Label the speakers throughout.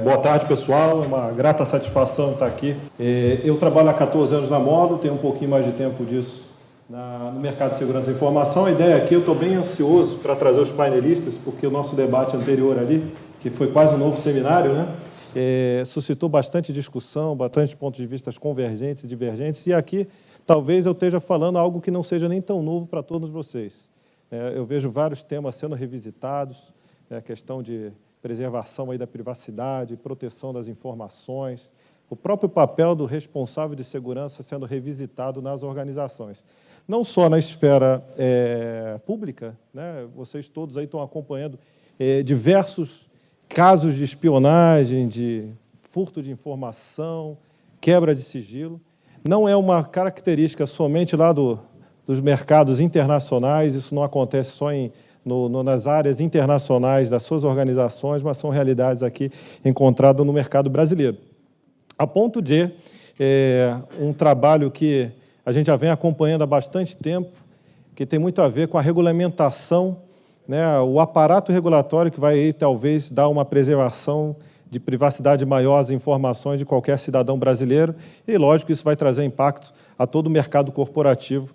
Speaker 1: Boa tarde, pessoal. É uma grata satisfação estar aqui. Eu trabalho há 14 anos na Módulo, tenho um pouquinho mais de tempo disso no mercado de segurança da informação. A ideia aqui, eu estou bem ansioso para trazer os painelistas, porque o nosso debate anterior ali, que foi quase um novo seminário, né, suscitou bastante discussão, bastante pontos de vista convergentes e divergentes, e aqui talvez eu esteja falando algo que não seja nem tão novo para todos vocês. Eu vejo vários temas sendo revisitados, a questão de preservação aí da privacidade, proteção das informações, o próprio papel do responsável de segurança sendo revisitado nas organizações. Não só na esfera pública, né? Vocês todos aí estão acompanhando diversos casos de espionagem, de furto de informação, quebra de sigilo. Não é uma característica somente lá dos mercados internacionais, isso não acontece só nas áreas internacionais das suas organizações, mas são realidades aqui encontradas no mercado brasileiro. A ponto de um trabalho que a gente já vem acompanhando há bastante tempo, que tem muito a ver com a regulamentação, né, o aparato regulatório que vai, talvez, dar uma preservação de privacidade maior às informações de qualquer cidadão brasileiro, e, lógico, isso vai trazer impacto a todo o mercado corporativo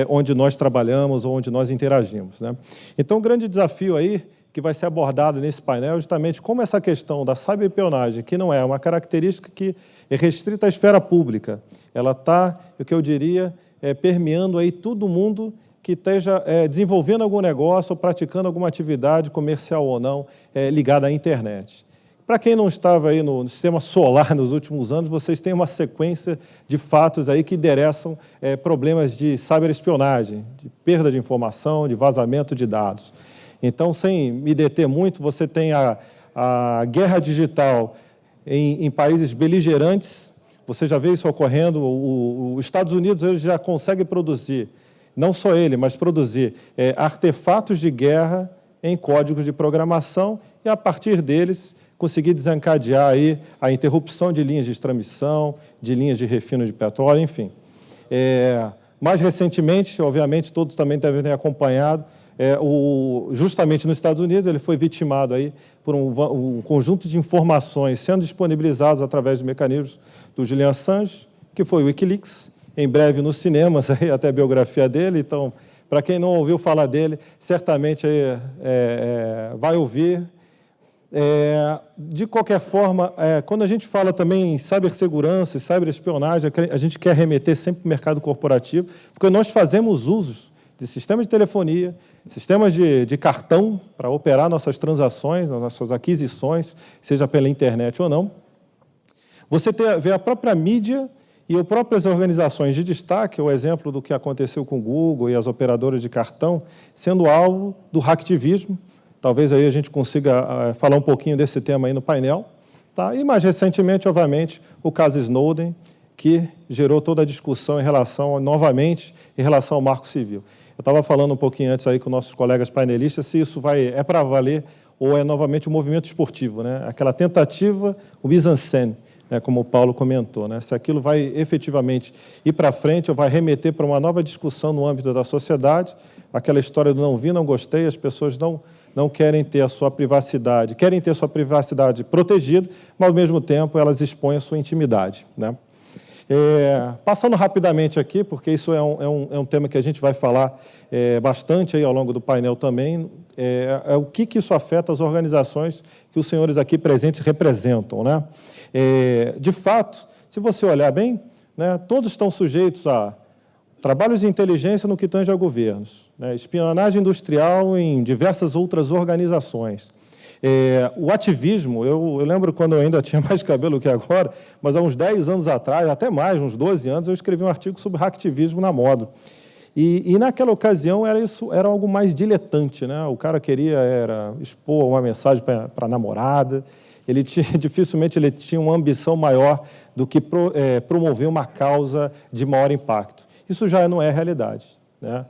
Speaker 1: onde nós trabalhamos ou onde nós interagimos, né? Então, o grande desafio aí que vai ser abordado nesse painel é justamente como essa questão da ciberespionagem, que não é uma característica que é restrita à esfera pública, ela está, o que eu diria, permeando aí todo mundo que esteja desenvolvendo algum negócio ou praticando alguma atividade comercial ou não ligada à internet. Para quem não estava aí no sistema solar nos últimos anos, vocês têm uma sequência de fatos aí que endereçam problemas de ciberespionagem, de perda de informação, de vazamento de dados. Então, sem me deter muito, você tem a guerra digital em países beligerantes, você já vê isso ocorrendo, os Estados Unidos hoje já consegue produzir, não só ele, mas produzir artefatos de guerra em códigos de programação e, a partir deles, conseguir desencadear aí a interrupção de linhas de transmissão, de linhas de refino de petróleo, enfim. Mais recentemente, obviamente, todos também devem ter acompanhado, justamente nos Estados Unidos, ele foi vitimado aí por um conjunto de informações sendo disponibilizados através de mecanismos do Julian Assange, que foi o Wikileaks, em breve nos cinemas, aí, até a biografia dele. Então, para quem não ouviu falar dele, certamente aí, vai ouvir. De qualquer forma, quando a gente fala também em cibersegurança e ciberespionagem, a gente quer remeter sempre para o mercado corporativo, porque nós fazemos usos de sistemas de telefonia, sistemas de cartão para operar nossas transações, nossas aquisições, seja pela internet ou não. Você vê a própria mídia e as próprias organizações de destaque, o exemplo do que aconteceu com o Google e as operadoras de cartão, sendo alvo do hacktivismo. Talvez aí a gente consiga falar um pouquinho desse tema aí no painel. Tá? E, mais recentemente, obviamente, o caso Snowden, que gerou toda a discussão novamente, em relação ao Marco Civil. Eu estava falando um pouquinho antes aí com nossos colegas painelistas se isso é para valer ou é novamente um movimento esportivo, né? Aquela tentativa, o mise-en-scène, né, como o Paulo comentou, né? Se aquilo vai efetivamente ir para frente ou vai remeter para uma nova discussão no âmbito da sociedade, aquela história do não vi, não gostei, as pessoas não querem ter a sua privacidade, querem ter a sua privacidade protegida, mas, ao mesmo tempo, elas expõem a sua intimidade, né? Passando rapidamente aqui, porque isso é um tema que a gente vai falar bastante aí ao longo do painel também, o que isso afeta as organizações que os senhores aqui presentes representam, né? De fato, se você olhar bem, né, todos estão sujeitos a trabalhos de inteligência no que tange a governos, né, espionagem industrial em diversas outras organizações. O ativismo, eu lembro quando eu ainda tinha mais cabelo que agora, mas há uns 10 anos atrás, até mais, uns 12 anos, eu escrevi um artigo sobre hacktivismo na Módulo. E naquela ocasião era algo mais diletante, né? O cara queria expor uma mensagem para a namorada, dificilmente ele tinha uma ambição maior do que promover uma causa de maior impacto. Isso já não é realidade, né?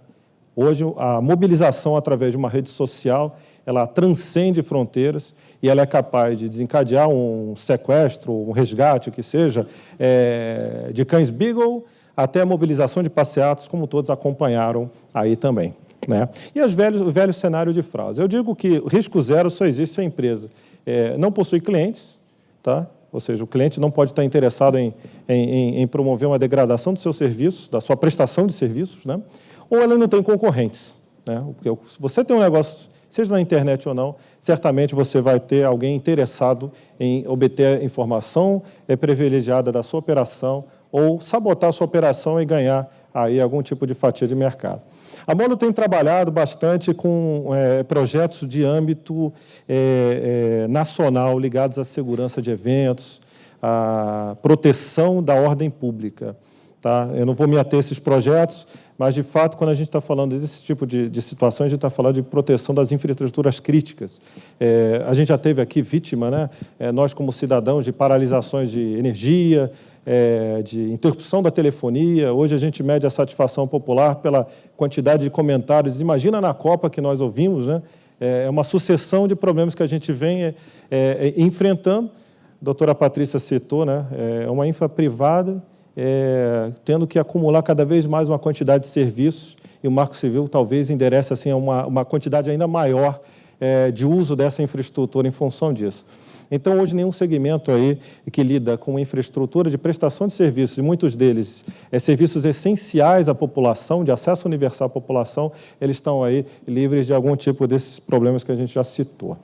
Speaker 1: Hoje, a mobilização através de uma rede social, ela transcende fronteiras e ela é capaz de desencadear um sequestro, um resgate, o que seja, de cães Beagle até a mobilização de passeatos, como todos acompanharam aí também, né? E o velho cenário de fraude. Eu digo que o risco zero só existe se a empresa não possui clientes, tá? Ou seja, o cliente não pode estar interessado em promover uma degradação do seu serviço, da sua prestação de serviços, né? Ou ele não tem concorrentes, né? Porque se você tem um negócio, seja na internet ou não, certamente você vai ter alguém interessado em obter informação privilegiada da sua operação ou sabotar a sua operação e ganhar aí algum tipo de fatia de mercado. A Módulo tem trabalhado bastante com projetos de âmbito nacional ligados à segurança de eventos, à proteção da ordem pública. Tá? Eu não vou me ater a esses projetos, mas, de fato, quando a gente está falando desse tipo de situações, a gente está falando de proteção das infraestruturas críticas. A gente já teve aqui vítima, né? Nós, como cidadãos, de paralisações de energia, de interrupção da telefonia. Hoje a gente mede a satisfação popular pela quantidade de comentários. Imagina na Copa que nós ouvimos, né? É uma sucessão de problemas que a gente vem enfrentando. A doutora Patrícia citou, né? É uma infra privada tendo que acumular cada vez mais uma quantidade de serviços, e o Marco Civil talvez enderece assim, uma quantidade ainda maior de uso dessa infraestrutura em função disso. Então, hoje, nenhum segmento aí que lida com infraestrutura de prestação de serviços, e muitos deles serviços essenciais à população, de acesso universal à população, eles estão aí livres de algum tipo desses problemas que a gente já citou.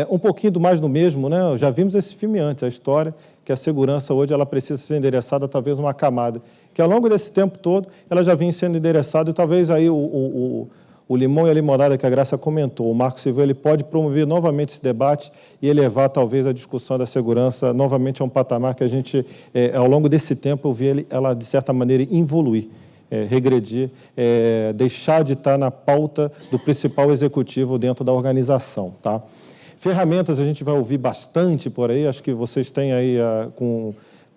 Speaker 1: Um pouquinho mais do mesmo, né? Já vimos esse filme antes, a história que a segurança hoje ela precisa ser endereçada talvez uma camada, que ao longo desse tempo todo ela já vinha sendo endereçada, e talvez aí o limão e a limonada que a Graça comentou, o Marco Civil, ele pode promover novamente esse debate e elevar talvez a discussão da segurança novamente a um patamar que a gente, ao longo desse tempo, eu vi ela de certa maneira evoluir, regredir, deixar de estar na pauta do principal executivo dentro da organização, tá? Ferramentas a gente vai ouvir bastante por aí, acho que vocês têm aí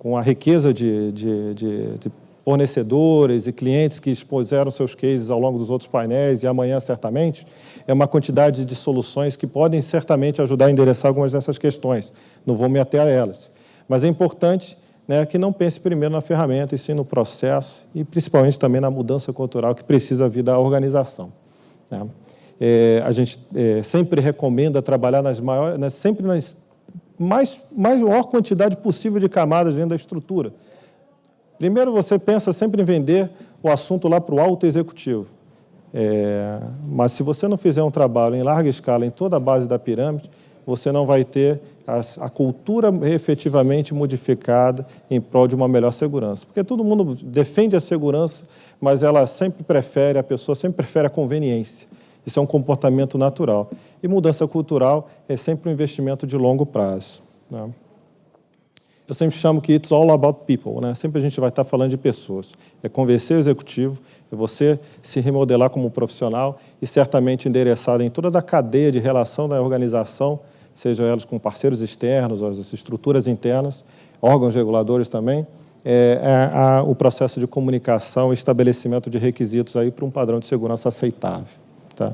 Speaker 1: com a riqueza de fornecedores e clientes que expuseram seus cases ao longo dos outros painéis, e amanhã, certamente, é uma quantidade de soluções que podem certamente ajudar a endereçar algumas dessas questões. Não vou me ater a elas. Mas é importante, né, que não pense primeiro na ferramenta, e sim no processo, e principalmente também na mudança cultural que precisa vir da organização, né? A gente sempre recomenda trabalhar sempre nas maior quantidade possível de camadas dentro da estrutura. Primeiro, você pensa sempre em vender o assunto lá para o alto executivo. Mas se você não fizer um trabalho em larga escala em toda a base da pirâmide, você não vai ter a cultura efetivamente modificada em prol de uma melhor segurança. Porque todo mundo defende a segurança, mas a pessoa sempre prefere a conveniência. Isso é um comportamento natural. E mudança cultural é sempre um investimento de longo prazo, né? Eu sempre chamo que it's all about people, né? Sempre a gente vai estar falando de pessoas. É convencer o executivo, é você se remodelar como profissional e certamente endereçado em toda a cadeia de relação da organização, seja elas com parceiros externos, as estruturas internas, órgãos reguladores também, o processo de comunicação e estabelecimento de requisitos aí para um padrão de segurança aceitável. Tá?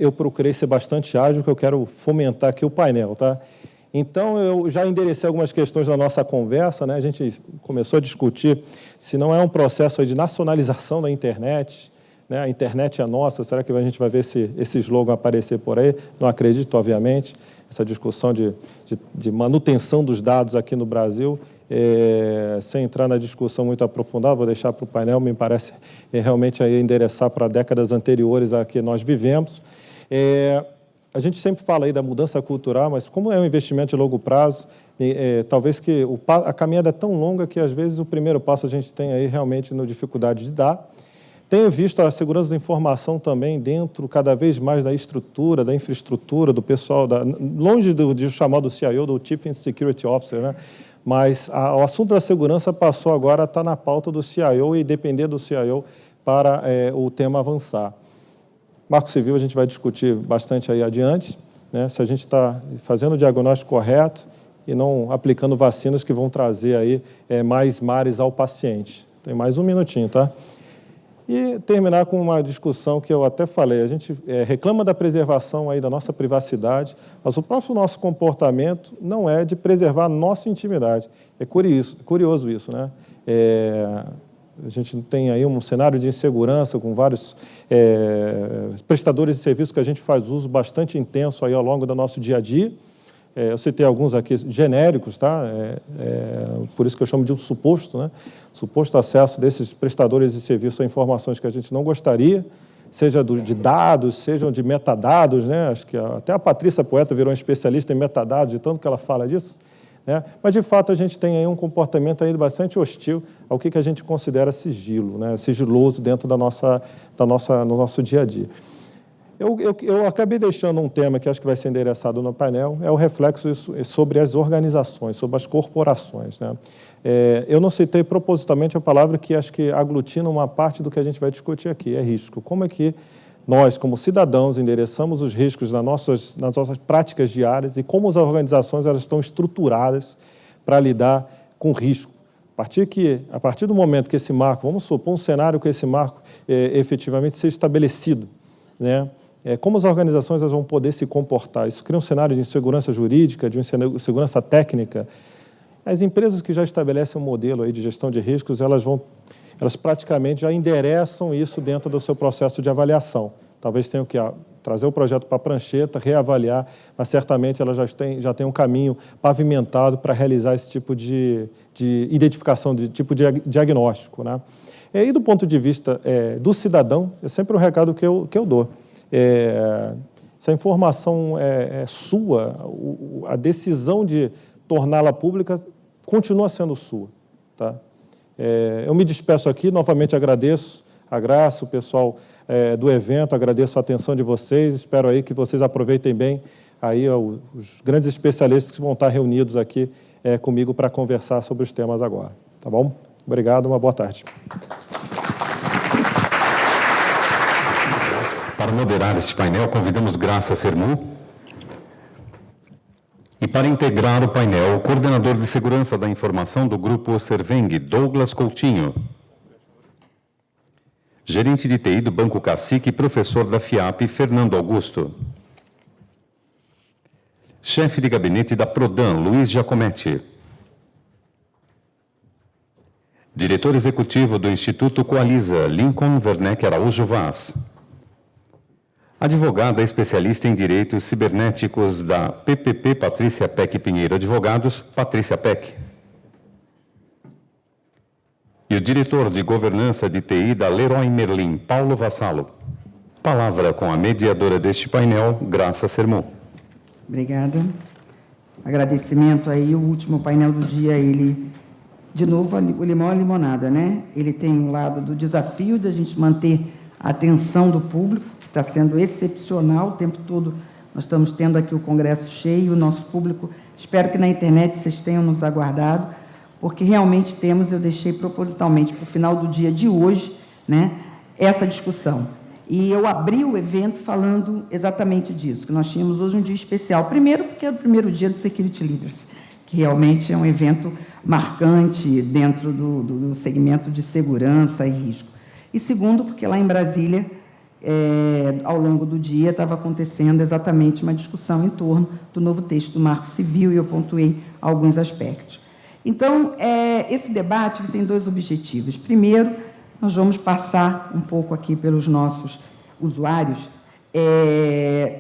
Speaker 1: Eu procurei ser bastante ágil, que eu quero fomentar aqui o painel. Tá? Então, eu já enderecei algumas questões da nossa conversa, né? A gente começou a discutir se não é um processo aí de nacionalização da internet, né? A internet é nossa, será que a gente vai ver esse slogan aparecer por aí? Não acredito, obviamente. Essa discussão de manutenção dos dados aqui no Brasil, sem entrar na discussão muito aprofundada, vou deixar para o painel, me parece realmente aí endereçar para décadas anteriores a que nós vivemos. A gente sempre fala aí da mudança cultural, mas como é um investimento de longo prazo, talvez que a caminhada é tão longa que, às vezes, o primeiro passo a gente tem aí realmente na dificuldade de dar. Tenho visto a segurança da informação também dentro, cada vez mais, da estrutura, da infraestrutura, do pessoal, longe de chamar do CIO, do Chief Security Officer, né? Mas o assunto da segurança passou agora a estar na pauta do CIO e depender do CIO para o tema avançar. Marco Civil a gente vai discutir bastante aí adiante, né? Se a gente está fazendo o diagnóstico correto e não aplicando vacinas que vão trazer aí mais mares ao paciente. Tem mais um minutinho, tá? E terminar com uma discussão que eu até falei, a gente reclama da preservação aí da nossa privacidade, mas o próprio nosso comportamento não é de preservar a nossa intimidade. É curioso isso, né? A gente tem aí um cenário de insegurança com vários prestadores de serviços que a gente faz uso bastante intenso aí ao longo do nosso dia a dia. eu citei alguns aqui genéricos, tá? Por isso que eu chamo de um suposto, né? Suposto acesso desses prestadores de serviço a informações que a gente não gostaria, seja de dados, sejam de metadados, né? Acho que até a Patrícia Poeta virou uma especialista em metadados, de tanto que ela fala disso, né? Mas, de fato, a gente tem aí um comportamento aí bastante hostil ao que a gente considera sigilo, né? Sigiloso dentro no nosso dia a dia. Eu acabei deixando um tema que acho que vai ser endereçado no painel, é o reflexo sobre as organizações, sobre as corporações, né? Eu não citei propositalmente a palavra que acho que aglutina uma parte do que a gente vai discutir aqui, é risco. Como é que nós, como cidadãos, endereçamos os riscos nas nossas práticas diárias e como as organizações elas estão estruturadas para lidar com risco. A partir do momento que esse marco, vamos supor um cenário que esse marco efetivamente seja estabelecido, né? Como as organizações elas vão poder se comportar? Isso cria um cenário de insegurança jurídica, de insegurança técnica. As empresas que já estabelecem um modelo aí de gestão de riscos, elas praticamente já endereçam isso dentro do seu processo de avaliação. Talvez tenham que trazer o projeto para a prancheta, reavaliar, mas certamente elas já têm um caminho pavimentado para realizar esse tipo de identificação, de tipo de diagnóstico, né? E do ponto de vista do cidadão, é sempre o recado que eu dou. Se a informação é sua, a decisão de torná-la pública continua sendo sua, tá? Eu me despeço aqui, novamente agradeço a Graça, o pessoal do evento, agradeço a atenção de vocês, espero aí que vocês aproveitem bem aí os grandes especialistas que vão estar reunidos aqui comigo para conversar sobre os temas agora, tá bom? Obrigado, uma boa tarde.
Speaker 2: Para moderar este painel, convidamos Graça Sermu. E para integrar o painel, o coordenador de segurança da informação do Grupo Serveng, Douglas Coutinho. Gerente de TI do Banco Cacique e professor da FIAP, Fernando Augusto. Chefe de gabinete da Prodan, Luiz Giacometti. Diretor executivo do Instituto Coaliza, Lincoln Werneck Araújo Vaz. Advogada especialista em direitos cibernéticos da PPP Patrícia Peck Pinheiro Advogados, Patrícia Peck. E o diretor de governança de TI da Leroy Merlin, Paulo Vassalo. Palavra com a mediadora deste painel, Graça Sermu.
Speaker 3: Obrigada. Agradecimento aí, o último painel do dia, ele, de novo, o limão e a limonada, né? Ele tem um lado do desafio de a gente manter a atenção do público, que está sendo excepcional, o tempo todo nós estamos tendo aqui o congresso cheio, o nosso público, espero que na internet vocês tenham nos aguardado, porque realmente temos, eu deixei propositalmente para o final do dia de hoje, né, essa discussão. E eu abri o evento falando exatamente disso, que nós tínhamos hoje um dia especial. Primeiro, porque é o primeiro dia do Security Leaders, que realmente é um evento marcante dentro do segmento de segurança e risco. E segundo, porque lá em Brasília, ao longo do dia, estava acontecendo exatamente uma discussão em torno do novo texto do Marco Civil, e eu pontuei alguns aspectos. Então, esse debate tem dois objetivos. Primeiro, nós vamos passar um pouco aqui pelos nossos usuários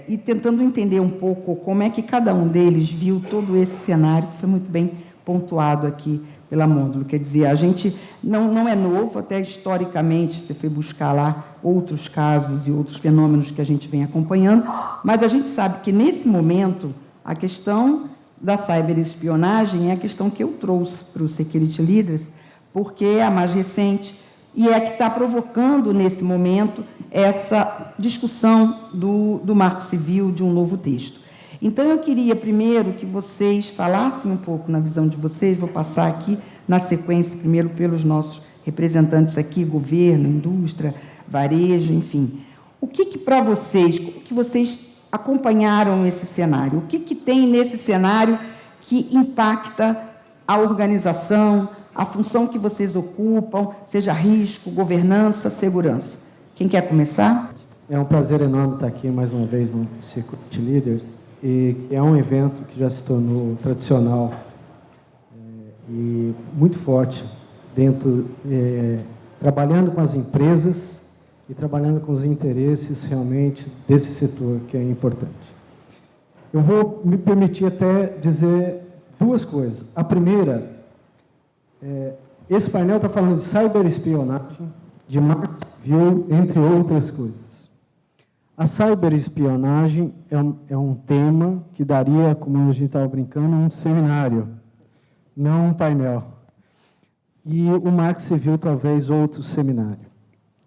Speaker 3: e tentando entender um pouco como é que cada um deles viu todo esse cenário, que foi muito bem pontuado aqui pela Módulo. Quer dizer, a gente não é novo, até historicamente, você foi buscar lá outros casos e outros fenômenos que a gente vem acompanhando, mas a gente sabe que, nesse momento, a questão da ciberespionagem é a questão que eu trouxe para o Security Leaders, porque é a mais recente e é a que está provocando, nesse momento, essa discussão do Marco Civil, de um novo texto. Então, eu queria, primeiro, que vocês falassem um pouco na visão de vocês, vou passar aqui, na sequência, primeiro, pelos nossos representantes aqui, governo, indústria, varejo, enfim. O que para vocês, como que vocês acompanharam esse cenário? O que tem nesse cenário que impacta a organização, a função que vocês ocupam, seja risco, governança, segurança? Quem quer começar?
Speaker 4: É um prazer enorme estar aqui mais uma vez no Security Leaders, e é um evento que já se tornou tradicional e muito forte dentro, trabalhando com as empresas e trabalhando com os interesses realmente desse setor, que é importante. Eu vou me permitir até dizer duas coisas. A primeira, esse painel está falando de ciberespionagem, de marco civil, entre outras coisas. A ciberespionagem é um tema que daria, como a gente estava brincando, um seminário, não um painel. E o marco civil, talvez, outro seminário.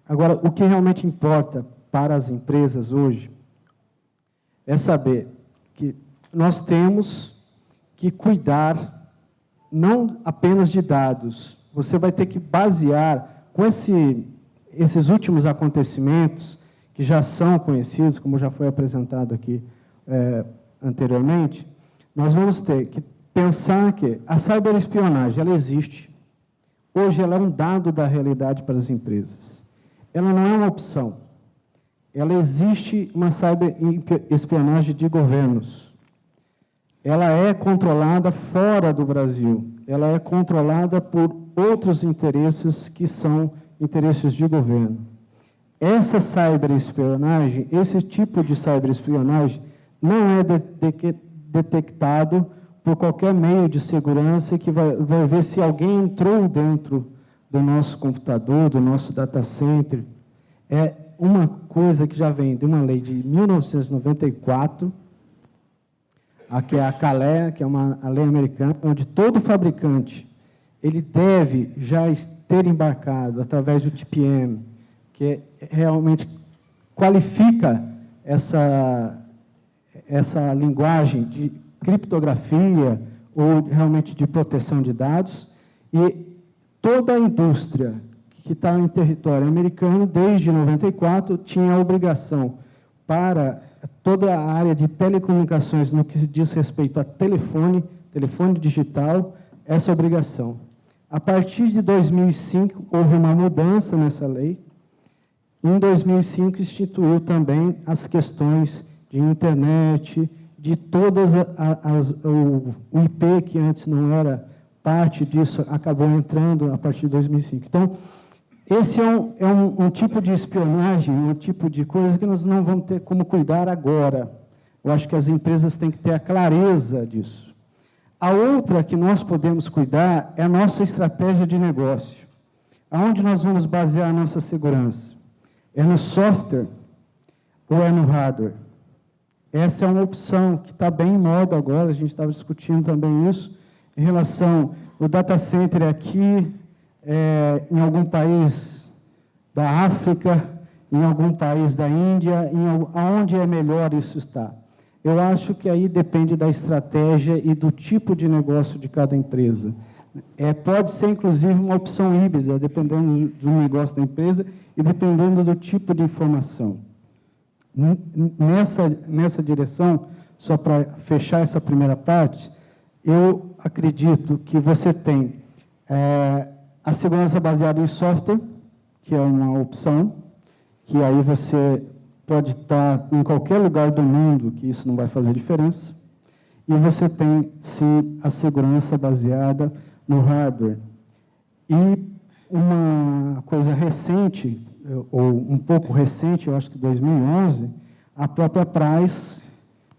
Speaker 4: Agora, o que realmente importa para as empresas hoje é saber que nós temos que cuidar não apenas de dados. Você vai ter que basear, com esses últimos acontecimentos, que já são conhecidos, como já foi apresentado aqui anteriormente, nós vamos ter que pensar que a ciberespionagem, ela existe. Hoje, ela é um dado da realidade para as empresas. Ela não é uma opção. Ela existe uma ciberespionagem de governos. Ela é controlada fora do Brasil. Ela é controlada por outros interesses que são interesses de governo. Essa ciberespionagem, esse tipo de ciberespionagem, não é detectado por qualquer meio de segurança que vai ver se alguém entrou dentro do nosso computador, do nosso data center. É uma coisa que já vem de uma lei de 1994, que é a CALEA, que é a lei americana, onde todo fabricante ele deve já ter embarcado, através do TPM, que realmente qualifica essa linguagem de criptografia ou realmente de proteção de dados, e toda a indústria que está em território americano, desde 94, tinha a obrigação para toda a área de telecomunicações, no que diz respeito a telefone digital, essa obrigação. A partir de 2005, houve uma mudança nessa lei. Em 2005, instituiu também as questões de internet, de todas o IP, que antes não era parte disso, acabou entrando a partir de 2005. Então, esse é um tipo de espionagem, um tipo de coisa que nós não vamos ter como cuidar agora. Eu acho que as empresas têm que ter a clareza disso. A outra que nós podemos cuidar é a nossa estratégia de negócio. Aonde nós vamos basear a nossa segurança? É no software ou é no hardware? Essa é uma opção que está bem em moda agora, a gente estava discutindo também isso, em relação ao data center aqui, em algum país da África, em algum país da Índia, aonde é melhor isso estar. Eu acho que aí depende da estratégia e do tipo de negócio de cada empresa. Pode ser, inclusive, uma opção híbrida, dependendo do negócio da empresa e dependendo do tipo de informação. Nessa direção, só para fechar essa primeira parte, eu acredito que você tem a segurança baseada em software, que é uma opção, que aí você pode estar em qualquer lugar do mundo, que isso não vai fazer diferença. E você tem, sim, a segurança baseada no hardware. E uma coisa recente, ou um pouco recente, eu acho que 2011, a própria Price,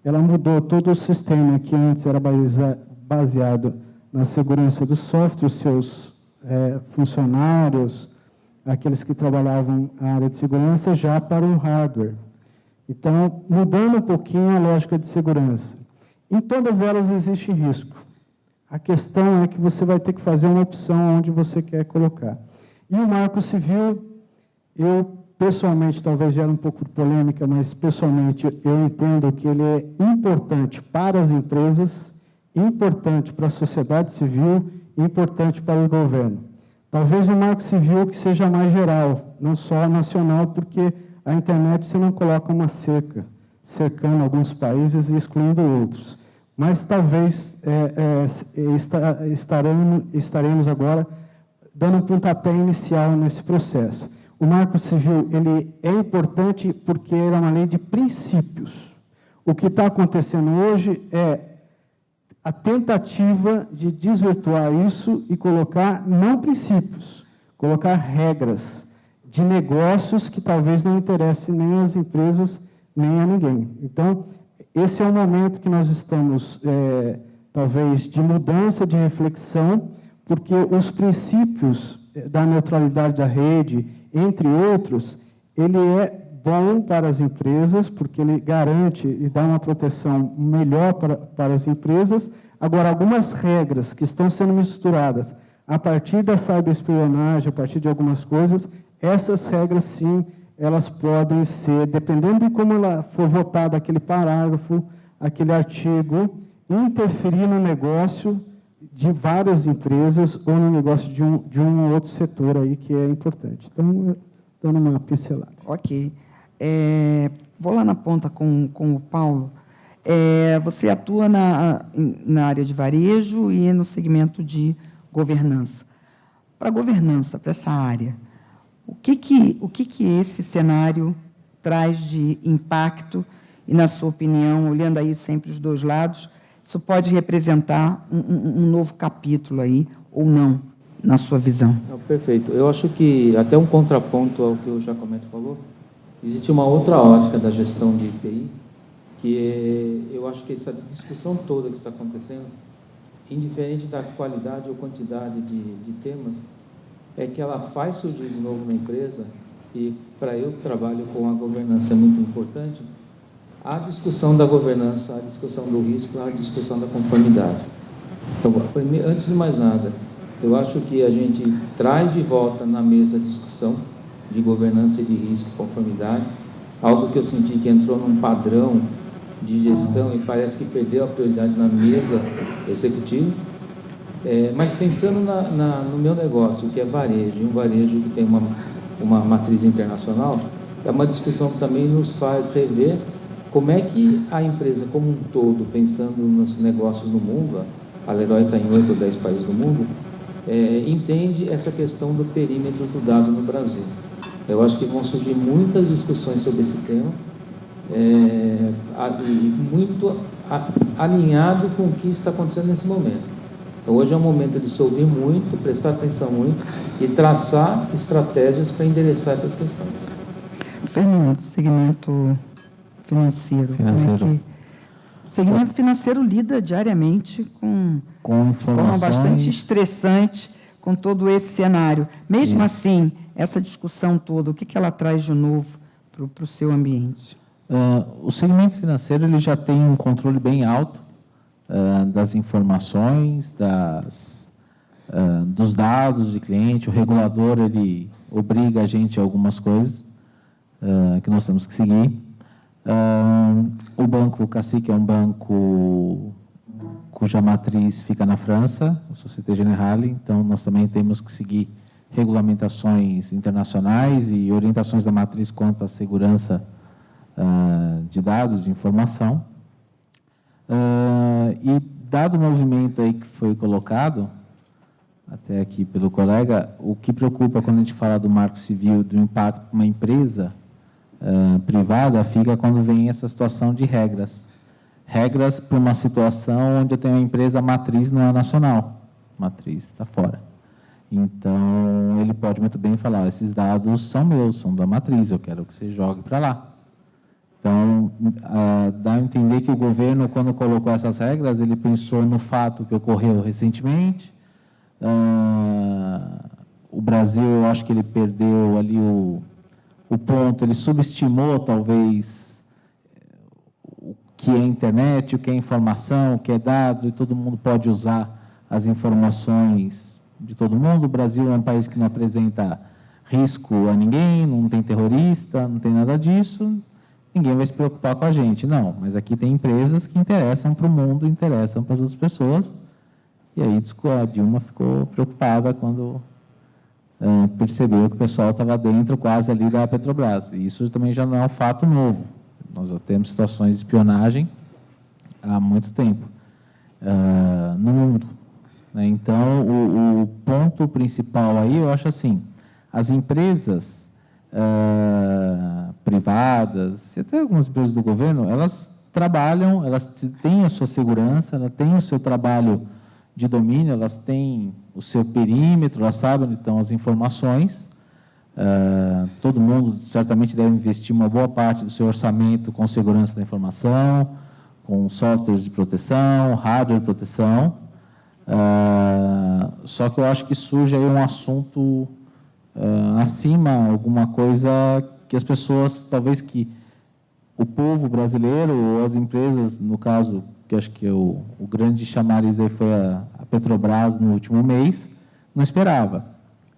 Speaker 4: ela mudou todo o sistema que antes era baseado na segurança do software, os seus funcionários, aqueles que trabalhavam na área de segurança, já para o hardware. Então, mudando um pouquinho a lógica de segurança. Em todas elas existe risco. A questão é que você vai ter que fazer uma opção onde você quer colocar. E o marco civil, eu, pessoalmente, talvez gere um pouco de polêmica, mas, pessoalmente, eu entendo que ele é importante para as empresas, importante para a sociedade civil, importante para o governo. Talvez um marco civil que seja mais geral, não só nacional, porque a internet você não coloca uma cerca, cercando alguns países e excluindo outros. Mas talvez estaremos agora dando um pontapé inicial nesse processo. O marco civil ele é importante porque ele é uma lei de princípios. O que está acontecendo hoje é a tentativa de desvirtuar isso e colocar, não princípios, colocar regras de negócios que talvez não interessem nem às empresas, nem a ninguém. Então, esse é um momento que nós estamos, talvez, de mudança, de reflexão, porque os princípios da neutralidade da rede, entre outros, ele é bom para as empresas, porque ele garante e dá uma proteção melhor para as empresas. Agora, algumas regras que estão sendo misturadas a partir da ciberespionagem, a partir de algumas coisas, essas regras, sim, elas podem ser, dependendo de como ela for votada, aquele parágrafo, aquele artigo, interferir no negócio de várias empresas ou no negócio de um ou outro setor aí que é importante. Então, dando uma pincelada.
Speaker 3: Ok. Vou lá na ponta com o Paulo. Você atua na área de varejo e no segmento de governança. Para a governança, para essa área, o que esse cenário traz de impacto e, na sua opinião, olhando aí sempre os dois lados, isso pode representar um novo capítulo aí, ou não, na sua visão?
Speaker 5: Perfeito. Eu acho que, até um contraponto ao que o Giacometti falou, existe uma outra ótica da gestão de TI, que eu acho que essa discussão toda que está acontecendo, indiferente da qualidade ou quantidade de temas, é que ela faz surgir de novo na empresa, e para eu que trabalho com a governança é muito importante, a discussão da governança, a discussão do risco, a discussão da conformidade. Então, antes de mais nada, eu acho que a gente traz de volta na mesa a discussão de governança e de risco e conformidade, algo que eu senti que entrou num padrão de gestão e parece que perdeu a prioridade na mesa executiva. Mas pensando no meu negócio, que é varejo, e um varejo que tem uma matriz internacional, é uma discussão que também nos faz rever como é que a empresa como um todo, pensando nos negócios no mundo, a Leroy está em 8 ou 10 países do mundo, entende essa questão do perímetro do dado no Brasil. Eu acho que vão surgir muitas discussões sobre esse tema, muito alinhado com o que está acontecendo nesse momento. Então, hoje é um momento de se ouvir muito, prestar atenção muito e traçar estratégias para endereçar essas questões.
Speaker 3: Fernando, segmento financeiro. O segmento financeiro lida diariamente com
Speaker 6: informações,
Speaker 3: de forma bastante estressante com todo esse cenário. Mesmo assim, essa discussão toda, o que ela traz de novo para o seu ambiente?
Speaker 6: O segmento financeiro ele já tem um controle bem alto das informações, dos dados de cliente. O regulador ele obriga a gente a algumas coisas que nós temos que seguir. O Banco Cacique é um banco cuja matriz fica na França, a Société Générale, então nós também temos que seguir regulamentações internacionais e orientações da matriz quanto à segurança de dados, de informação. E dado o movimento aí que foi colocado, até aqui pelo colega, o que preocupa quando a gente fala do marco civil, do impacto para uma empresa privada, fica quando vem essa situação de regras. Regras para uma situação onde eu tenho uma empresa, a matriz não é nacional, a matriz está fora. Então, ele pode muito bem falar, esses dados são meus, são da matriz, eu quero que você jogue para lá. Então, dá a entender que o governo, quando colocou essas regras, ele pensou no fato que ocorreu recentemente. O Brasil, eu acho que ele perdeu ali o ponto, ele subestimou, talvez, o que é internet, o que é informação, o que é dado, e todo mundo pode usar as informações de todo mundo. O Brasil é um país que não apresenta risco a ninguém, não tem terrorista, não tem nada disso. Ninguém vai se preocupar com a gente, não. Mas aqui tem empresas que interessam para o mundo, interessam para as outras pessoas. E aí a Dilma ficou preocupada quando percebeu que o pessoal estava dentro quase ali da Petrobras. E isso também já não é um fato novo. Nós já temos situações de espionagem há muito tempo no mundo. Né? Então, o ponto principal aí, eu acho assim, as empresas privadas, e até algumas empresas do governo, elas trabalham, elas têm a sua segurança, elas têm o seu trabalho de domínio, elas têm o seu perímetro, elas sabem onde estão as informações. Todo mundo certamente deve investir uma boa parte do seu orçamento com segurança da informação, com softwares de proteção, hardware de proteção. Só que eu acho que surge aí um assunto acima, alguma coisa que as pessoas, talvez que o povo brasileiro ou as empresas, no caso, que acho que o grande chamariz aí foi a Petrobras no último mês, não esperava.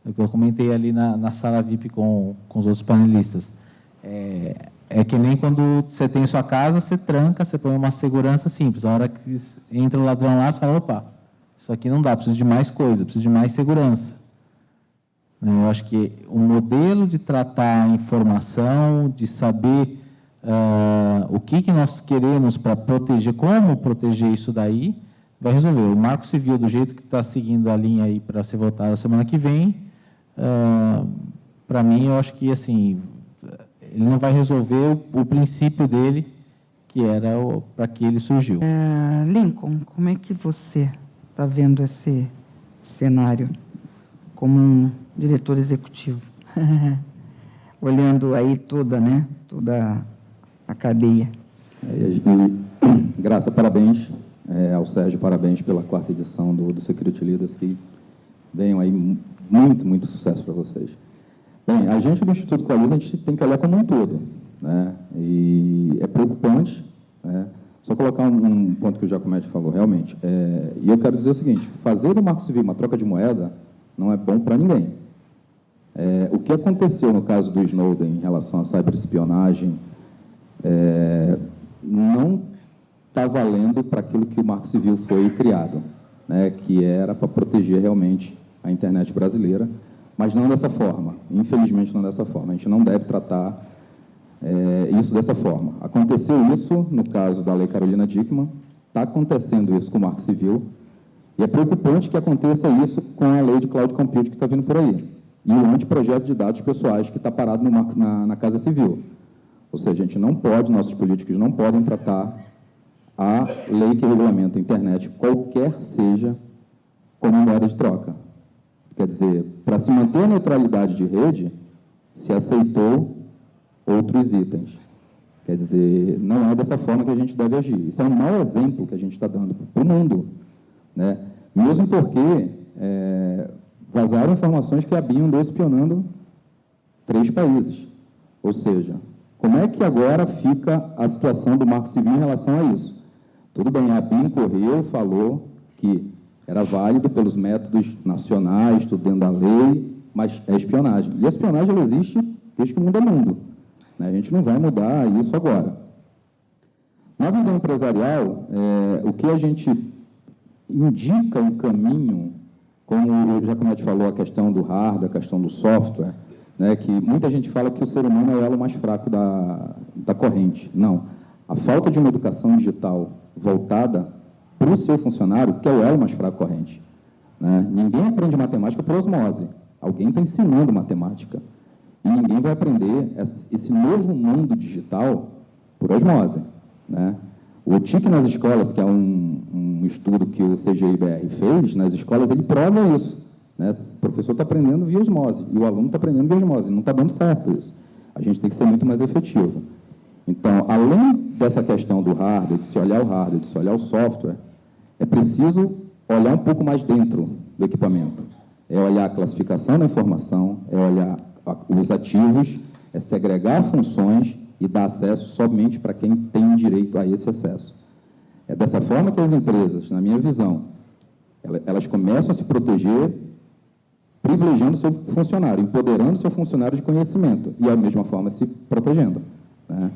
Speaker 6: É o que eu comentei ali na sala VIP com os outros panelistas. É que nem quando você tem sua casa, você tranca, você põe uma segurança simples. A hora que entra o ladrão lá, você fala, opa, isso aqui não dá, preciso de mais coisa, preciso de mais segurança. Eu acho que o modelo de tratar a informação, de saber o que nós queremos para proteger, como proteger isso daí, vai resolver. O Marco Civil, do jeito que está seguindo a linha aí para ser votado a semana que vem, para mim, eu acho que assim, ele não vai resolver o princípio dele, que era para que ele surgiu.
Speaker 3: Lincoln, como é que você está vendo esse cenário como um diretor executivo? Olhando aí toda a cadeia.
Speaker 7: Graça, parabéns ao Sérgio, parabéns pela 4ª edição do Security Leaders, que venham aí muito, muito sucesso para vocês. Bem, a gente do Instituto Coaliza, a gente tem que olhar como um todo, né? E é preocupante, né? Só colocar um ponto que o Giacometti falou, realmente. E eu quero dizer o seguinte, fazer do Marco Civil uma troca de moeda não é bom para ninguém. O que aconteceu no caso do Snowden em relação à ciberespionagem não está valendo para aquilo que o Marco Civil foi criado, né, que era para proteger realmente a internet brasileira, mas não dessa forma, infelizmente não dessa forma. A gente não deve tratar isso dessa forma. Aconteceu isso no caso da Lei Carolina Dickmann, está acontecendo isso com o Marco Civil, e é preocupante que aconteça isso com a Lei de Cloud Computing que está vindo por aí, e o anteprojeto de dados pessoais que está parado na Casa Civil. Ou seja, a gente não pode, nossos políticos não podem tratar a lei que regulamenta a internet, qualquer seja, como moeda de troca. Quer dizer, para se manter a neutralidade de rede, se aceitou outros itens. Quer dizer, não é dessa forma que a gente deve agir. Isso é um mau exemplo que a gente está dando para o mundo, né? Mesmo porque vazaram informações que a BIM andou espionando 3 países. Ou seja, como é que agora fica a situação do Marco Civil em relação a isso? Tudo bem, a BIM correu, falou que era válido pelos métodos nacionais, tudo dentro da lei, mas é espionagem. E a espionagem ela existe desde que o mundo é mundo, né? A gente não vai mudar isso agora. Na visão empresarial, o que a gente indica um caminho, como o Giacometti falou, a questão do hardware, a questão do software, né, que muita gente fala que o ser humano é o elo mais fraco da corrente. Não. A falta de uma educação digital voltada para o seu funcionário, que é o elo mais fraco da corrente, né? Ninguém aprende matemática por osmose. Alguém está ensinando matemática. E ninguém vai aprender esse novo mundo digital por osmose, né? O TIC nas escolas, que é um estudo que o CGI-BR fez, nas escolas, ele prova isso, né? O professor está aprendendo via osmose e o aluno está aprendendo via osmose. Não está dando certo isso. A gente tem que ser muito mais efetivo. Então, além dessa questão do hardware, de se olhar o hardware, de se olhar o software, é preciso olhar um pouco mais dentro do equipamento. É olhar a classificação da informação, é olhar os ativos, é segregar funções e dar acesso somente para quem tem direito a esse acesso. É dessa forma que as empresas, na minha visão, elas começam a se proteger privilegiando seu funcionário, empoderando seu funcionário de conhecimento e, da mesma forma, se protegendo, né?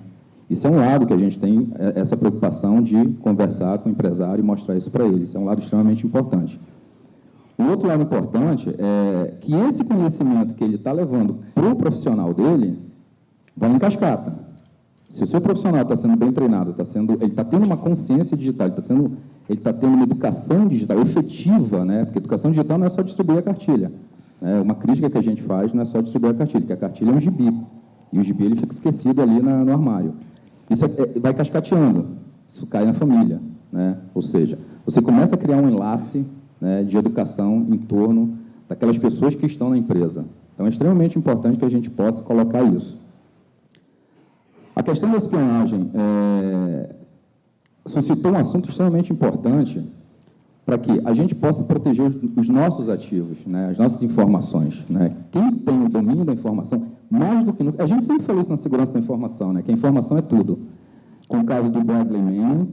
Speaker 7: Isso é um lado que a gente tem, essa preocupação de conversar com o empresário e mostrar isso para ele. Isso é um lado extremamente importante. O outro lado importante é que esse conhecimento que ele está levando para o profissional dele vai em cascata. Se o seu profissional está sendo bem treinado, ele está tendo uma consciência digital, ele está tendo uma educação digital efetiva, né? Porque educação digital não é só distribuir a cartilha. Uma crítica que a gente faz não é só distribuir a cartilha, que a cartilha é um gibi. E o gibi ele fica esquecido ali no armário. Isso vai cascateando, isso cai na família, né? Ou seja, você começa a criar um enlace, né, de educação em torno daquelas pessoas que estão na empresa. Então, é extremamente importante que a gente possa colocar isso. A questão da espionagem, suscitou um assunto extremamente importante para que a gente possa proteger os nossos ativos, né, as nossas informações. Né? Quem tem o domínio da informação, mais do que nunca... A gente sempre falou isso na segurança da informação, né, que a informação é tudo. Com o caso do Bradley Manning,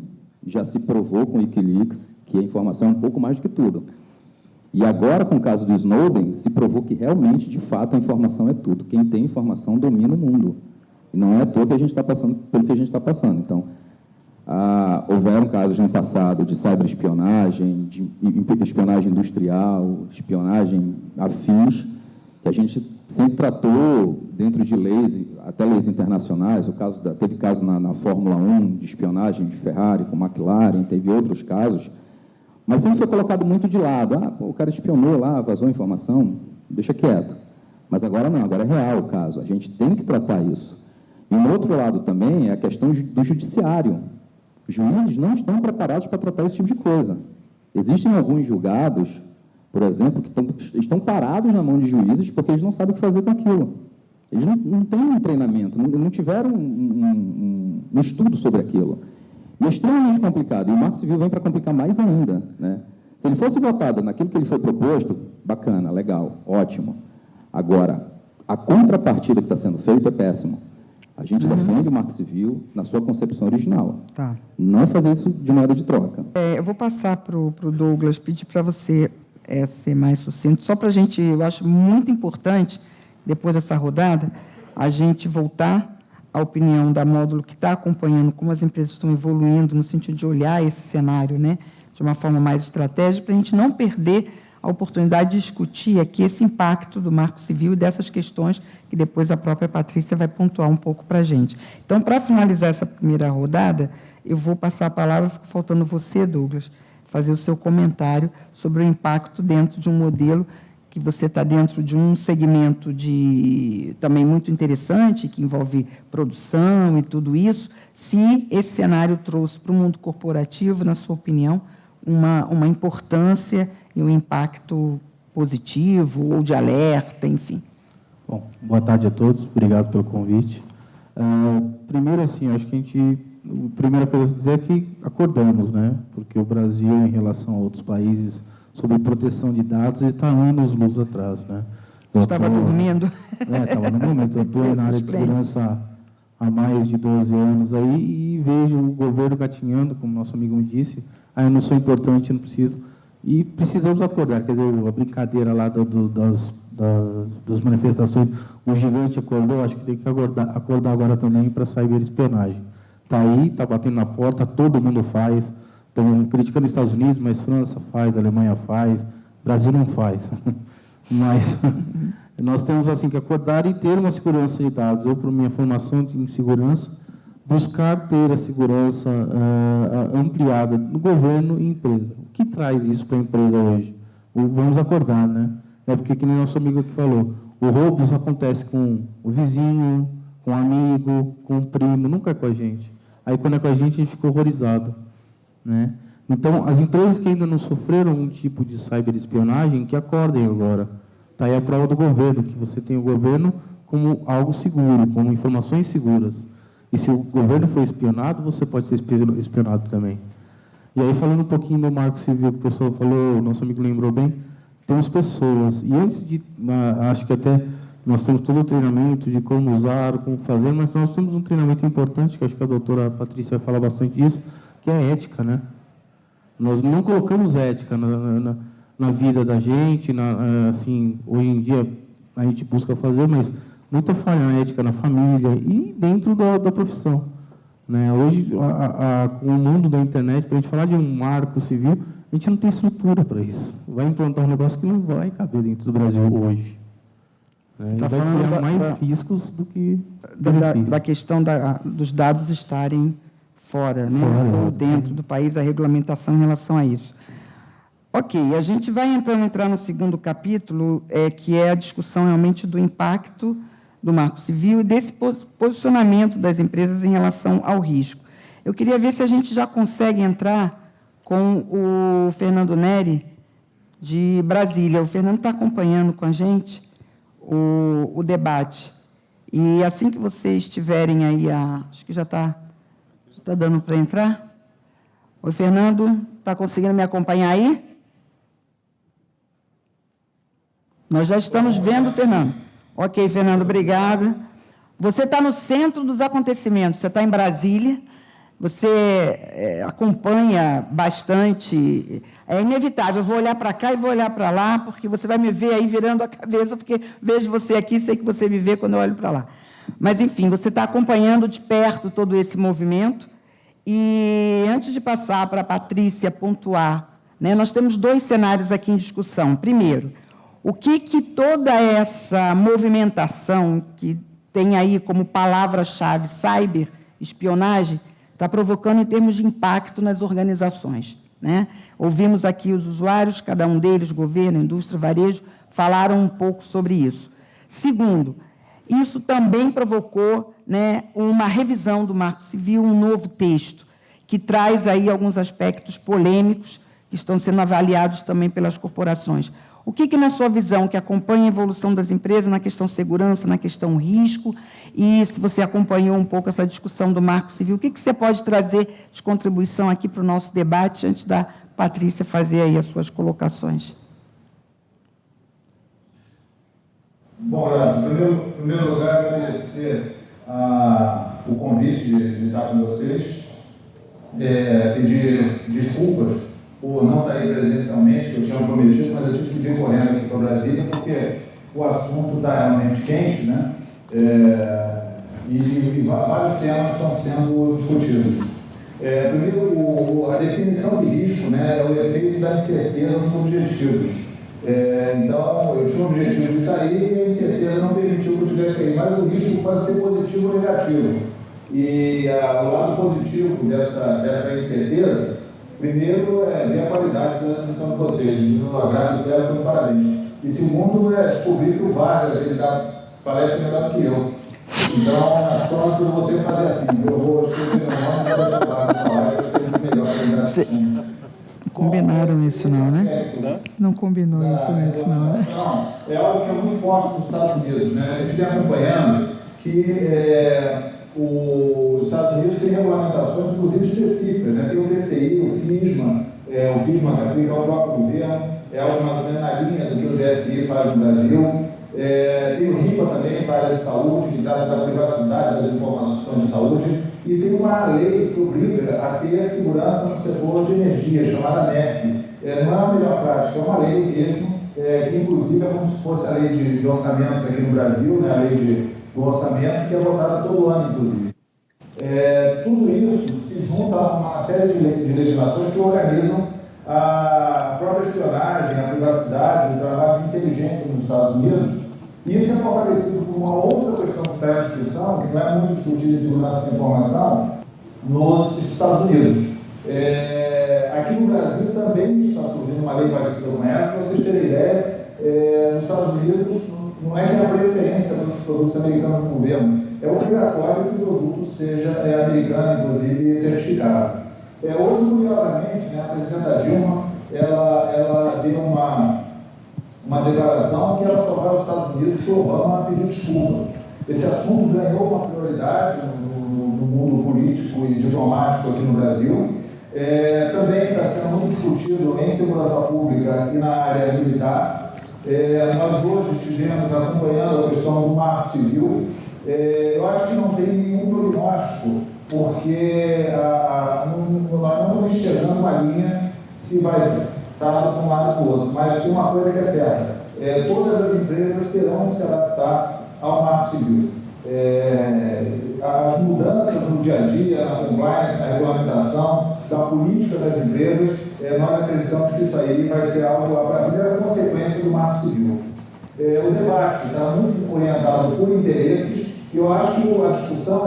Speaker 7: já se provou com o Wikileaks que a informação é um pouco mais do que tudo. E agora, com o caso do Snowden, se provou que realmente, de fato, a informação é tudo. Quem tem informação domina o mundo. E não é à toa que a gente está passando pelo que a gente está passando. Então, houveram casos no passado de cyberespionagem, de espionagem industrial, espionagem afins, que a gente sempre tratou dentro de leis, até leis internacionais. Teve caso na Fórmula 1 de espionagem de Ferrari com McLaren, teve outros casos, mas sempre foi colocado muito de lado. O cara espionou lá, vazou informação, deixa quieto. Mas agora não, agora é real o caso, a gente tem que tratar isso. E um outro lado também é a questão do judiciário. Os juízes não estão preparados para tratar esse tipo de coisa. Existem alguns julgados, por exemplo, que estão parados na mão de juízes porque eles não sabem o que fazer com aquilo. Eles não têm um treinamento, não tiveram um estudo sobre aquilo. E é extremamente complicado, e o Marco Civil vem para complicar mais ainda. Né? Se ele fosse votado naquilo que ele foi proposto, bacana, legal, ótimo. Agora, a contrapartida que está sendo feita é péssima. A gente defende o Marco Civil na sua concepção original.
Speaker 3: Tá.
Speaker 7: Não fazer isso de moeda de troca.
Speaker 3: Eu vou passar para o Douglas, pedir para você ser mais sucinto, só para a gente, eu acho muito importante, depois dessa rodada, a gente voltar à opinião da Módulo, que está acompanhando como as empresas estão evoluindo no sentido de olhar esse cenário, né, de uma forma mais estratégica, para a gente não perder a oportunidade de discutir aqui esse impacto do Marco Civil e dessas questões que depois a própria Patrícia vai pontuar um pouco para a gente. Então, para finalizar essa primeira rodada, eu vou passar a palavra, fica faltando você, Douglas, fazer o seu comentário sobre o impacto dentro de um modelo que você está dentro de um segmento também muito interessante, que envolve produção e tudo isso, se esse cenário trouxe para o mundo corporativo, na sua opinião, uma importância e um impacto positivo ou de alerta, enfim.
Speaker 8: Bom, boa tarde a todos, obrigado pelo convite. Primeiro, assim, acho que a primeira coisa a dizer é que acordamos, né? Porque o Brasil, em relação a outros países, sobre proteção de dados, está anos-luz atrás, né?
Speaker 3: Estava dormindo.
Speaker 8: Estava no momento. Eu estou na área de segurança há mais de 12 anos aí e vejo o governo gatinhando, como nosso amigo me disse, eu não sou importante, não preciso. E precisamos acordar, quer dizer, a brincadeira lá das manifestações, o gigante acordou, acho que tem que acordar agora também para cyberespionagem. Está aí, está batendo na porta, todo mundo faz. Estão criticando os Estados Unidos, mas França faz, Alemanha faz, Brasil não faz. Mas nós temos assim que acordar e ter uma segurança de dados. Eu, por minha formação em segurança, buscar ter a segurança ampliada no governo e empresa. O que traz isso para a empresa hoje? Vamos acordar, né? É porque, que nem nosso amigo aqui falou, o roubo só acontece com o vizinho, com o amigo, com o primo, nunca é com a gente. Aí, quando é com a gente fica horrorizado. Né? Então, as empresas que ainda não sofreram um tipo de cyberespionagem, que acordem agora. Está aí a prova do governo, que você tem o governo como algo seguro, como informações seguras. E se o governo for espionado, você pode ser espionado também. E aí, falando um pouquinho do Marco Civil, que o pessoal falou, o nosso amigo lembrou bem, temos pessoas. E antes de, acho que até nós temos todo o treinamento de como usar, como fazer, mas nós temos um treinamento importante, que acho que a doutora Patrícia vai falar bastante disso, que é a ética, né? Nós não colocamos ética na vida da gente, assim, hoje em dia a gente busca fazer, mas muita falha na ética na família e dentro da profissão. Né? Hoje, com o mundo da internet, para a gente falar de um marco civil, a gente não tem estrutura para isso. Vai implantar um negócio que não vai caber dentro do Brasil hoje. Você está falando criar mais riscos do que
Speaker 3: da questão dos dados estarem fora, né? Ou dentro do país, a regulamentação em relação a isso. Ok, a gente vai entrar no segundo capítulo, que é a discussão realmente do impacto do Marco Civil e desse posicionamento das empresas em relação ao risco. Eu queria ver se a gente já consegue entrar com o Fernando Neri, de Brasília. O Fernando está acompanhando com a gente o debate. E assim que vocês estiverem aí, acho que já está dando para entrar? Oi, Fernando, está conseguindo me acompanhar aí? Nós já estamos vendo, Fernando. Ok, Fernando, obrigada. Você está no centro dos acontecimentos, você está em Brasília, você acompanha bastante. É inevitável, eu vou olhar para cá e vou olhar para lá, porque você vai me ver aí virando a cabeça, porque vejo você aqui, sei que você me vê quando eu olho para lá. Mas, enfim, você está acompanhando de perto todo esse movimento. E, antes de passar para a Patrícia pontuar, né, nós temos 2 cenários aqui em discussão. Primeiro, o que toda essa movimentação, que tem aí como palavra-chave cyberespionagem, está provocando em termos de impacto nas organizações, né? Ouvimos aqui os usuários, cada um deles, governo, indústria, varejo, falaram um pouco sobre isso. Segundo, isso também provocou, né, uma revisão do Marco Civil, um novo texto, que traz aí alguns aspectos polêmicos que estão sendo avaliados também pelas corporações. O que, na sua visão, que acompanha a evolução das empresas na questão segurança, na questão risco, e se você acompanhou um pouco essa discussão do Marco Civil, o que você pode trazer de contribuição aqui para o nosso debate, antes da Patrícia fazer aí as suas colocações?
Speaker 9: Bom, Graça, em primeiro lugar, agradecer o convite de estar com vocês, pedir desculpas por não estar aí presencialmente, que eu tinha prometido, mas eu tive que vir correndo aqui para Brasília, porque o assunto está realmente quente, né? E vários temas estão sendo discutidos. Primeiro, a definição de risco, né, é o efeito da incerteza nos objetivos. Então, eu tinha o objetivo de estar aí e a incerteza não permitiu que eu tivesse aí, mas o risco pode ser positivo ou negativo. E o lado positivo dessa incerteza, primeiro, ver a qualidade da transmissão de vocês. A Graça e César, parabéns. E segundo, descobrir que o Vargas, ele parece melhor do que eu. Então, nas próximas, eu vou sempre fazer assim. Eu vou escrever meu nome e vou deixar o Vargas falar, e vai ser muito melhor para a Graça.
Speaker 3: Combinaram isso não, né? Não combinou isso antes, não, né?
Speaker 9: Não, é algo que é muito forte nos Estados Unidos, né? A gente vem acompanhando que os Estados Unidos têm regulamentações, inclusive específicas, né? Tem o PCI, o FISMA se aplica ao próprio governo, é algo mais ou menos na linha do que o GSI faz no Brasil. Tem o RIPA também, para a área de saúde, que trata da privacidade das informações de saúde, e tem uma lei que obriga a ter segurança no setor de energia, chamada NERC. Não é a melhor prática, é uma lei mesmo, que inclusive é como se fosse a lei de orçamentos aqui no Brasil, né? A lei do orçamento, que é votada todo ano, inclusive. Tudo isso se junta a uma série de legislações que organizam a própria espionagem, a privacidade, o trabalho de inteligência nos Estados Unidos. Isso é fortalecido por uma outra questão que está em discussão, que não é muito discutida em segurança da informação, nos Estados Unidos. Aqui no Brasil também está surgindo uma lei parecida com essa. Para vocês terem ideia, nos Estados Unidos não é que a preferência dos produtos americanos do governo, é obrigatório que o produto seja americano, inclusive certificado. Hoje, curiosamente, né, a presidenta Dilma, ela deu uma declaração que ela só vai aos Estados Unidos se o Obama pedir desculpa. Esse assunto ganhou uma prioridade no mundo político e diplomático aqui no Brasil. Também está sendo muito discutido em segurança pública e na área militar. Nós hoje estivemos acompanhando a questão do Marco Civil. Eu acho que não tem nenhum prognóstico, porque nós não estamos enxergando uma linha se vai estar para um lado ou outro, mas tem uma coisa que é certa, todas as empresas terão que se adaptar ao Marco Civil. As mudanças no dia a dia, na compliance, na regulamentação, da política das empresas, nós acreditamos que isso aí vai ser algo, a primeira consequência do Marco Civil. O debate está muito orientado por interesses, e eu acho que a discussão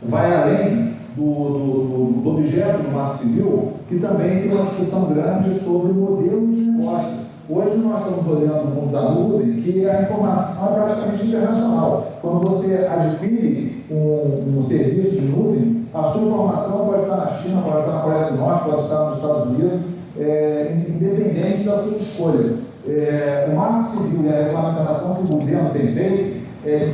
Speaker 9: vai além do objeto do Marco Civil, que também tem uma discussão grande sobre o modelo de negócio. Hoje nós estamos olhando no mundo da nuvem, que a informação é praticamente internacional. Quando você adquire um serviço de nuvem, a sua informação pode estar na China, pode estar na Coreia do Norte, pode estar nos Estados Unidos, independente da sua escolha. O Marco Civil e a regulamentação que o governo tem feito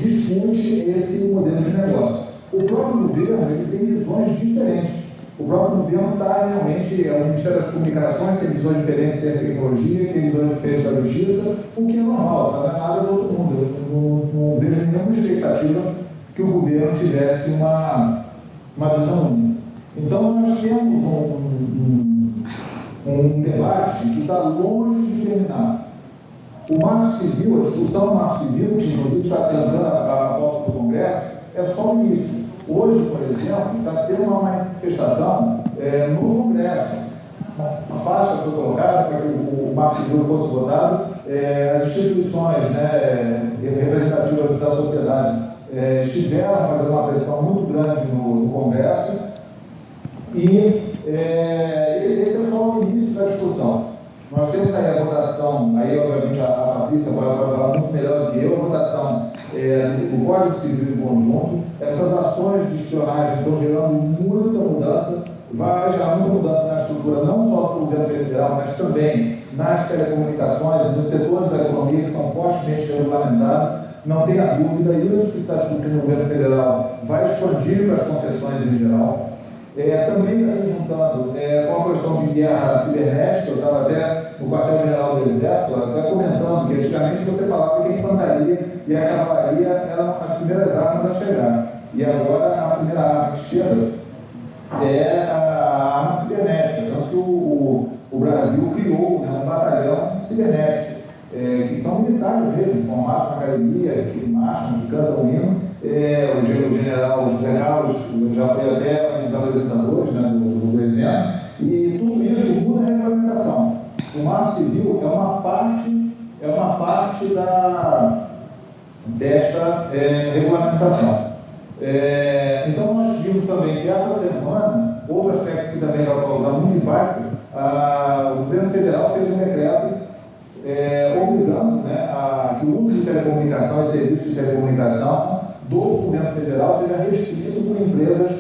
Speaker 9: discute esse modelo de negócio. O próprio governo tem visões diferentes. O próprio governo está realmente, o Ministério das Comunicações tem visões diferentes de ciência e tecnologia, tem visões diferentes da justiça, o que é normal, não é nada de outro mundo. Eu não vejo nenhuma expectativa que o governo tivesse uma visão única. Então, nós temos um debate que está longe de terminar. O Marco Civil, a discussão do Marco Civil, que inclusive está tentando a volta do Congresso, é só isso. Hoje, por exemplo, está tendo uma manifestação no Congresso. A faixa foi colocada para que o Marco Civil fosse votado. As instituições representativas da sociedade estiveram fazendo uma pressão muito grande no Congresso. E esse é só o início da discussão. Nós temos aí a votação, aí obviamente a Patrícia pode falar muito melhor do que eu, a votação do Código Civil em conjunto. Essas ações de espionagem estão gerando muita mudança, vai gerar muita mudança na estrutura, não só do governo federal, mas também nas telecomunicações e nos setores da economia que são fortemente regulamentados. Não tenha dúvida, isso que está discutindo no governo federal vai expandir para as concessões em geral. Também está se juntando com a questão de guerra cibernética. Eu estava até no quartel-general do Exército, até comentando que antigamente você falava que a infantaria e a cavalaria eram as primeiras armas a chegar. E agora a primeira arma que chega é a arma cibernética. Tanto que o Brasil criou um batalhão cibernético, que são militares mesmo, formados na academia, que marcham, que cantam o hino. O general José Carlos já foi até um dos apresentadores do evento, e tudo isso muda a regulamentação. O Marco Civil é uma parte desta regulamentação. Então, nós vimos também que essa semana, outro aspecto que também vai causar muito impacto, o governo federal fez um decreto obrigando que o uso de telecomunicação e serviços de telecomunicação do governo federal seja restrito por empresas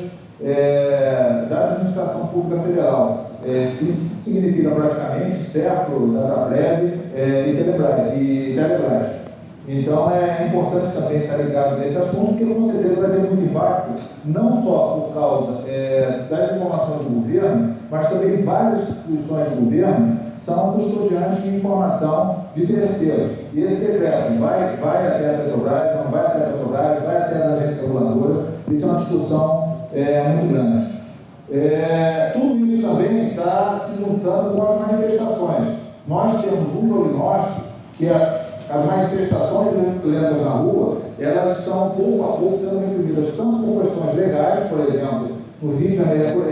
Speaker 9: da administração pública federal, que significa praticamente CERPRO, Dataprev e Telebrás. Então é importante também estar ligado nesse assunto, porque com certeza vai ter muito impacto, não só por causa das informações do governo, mas também várias instituições do governo são custodiantes de informação de terceiros. E esse decreto vai até a Petrobras, não vai até a Petrobras, vai até as agências reguladoras. Isso é uma discussão muito grande. Tudo isso também está se juntando com as manifestações. Nós temos um prognóstico que as manifestações violentas na rua, elas estão pouco a pouco sendo reprimidas, tanto por questões legais, por exemplo, no Rio de Janeiro,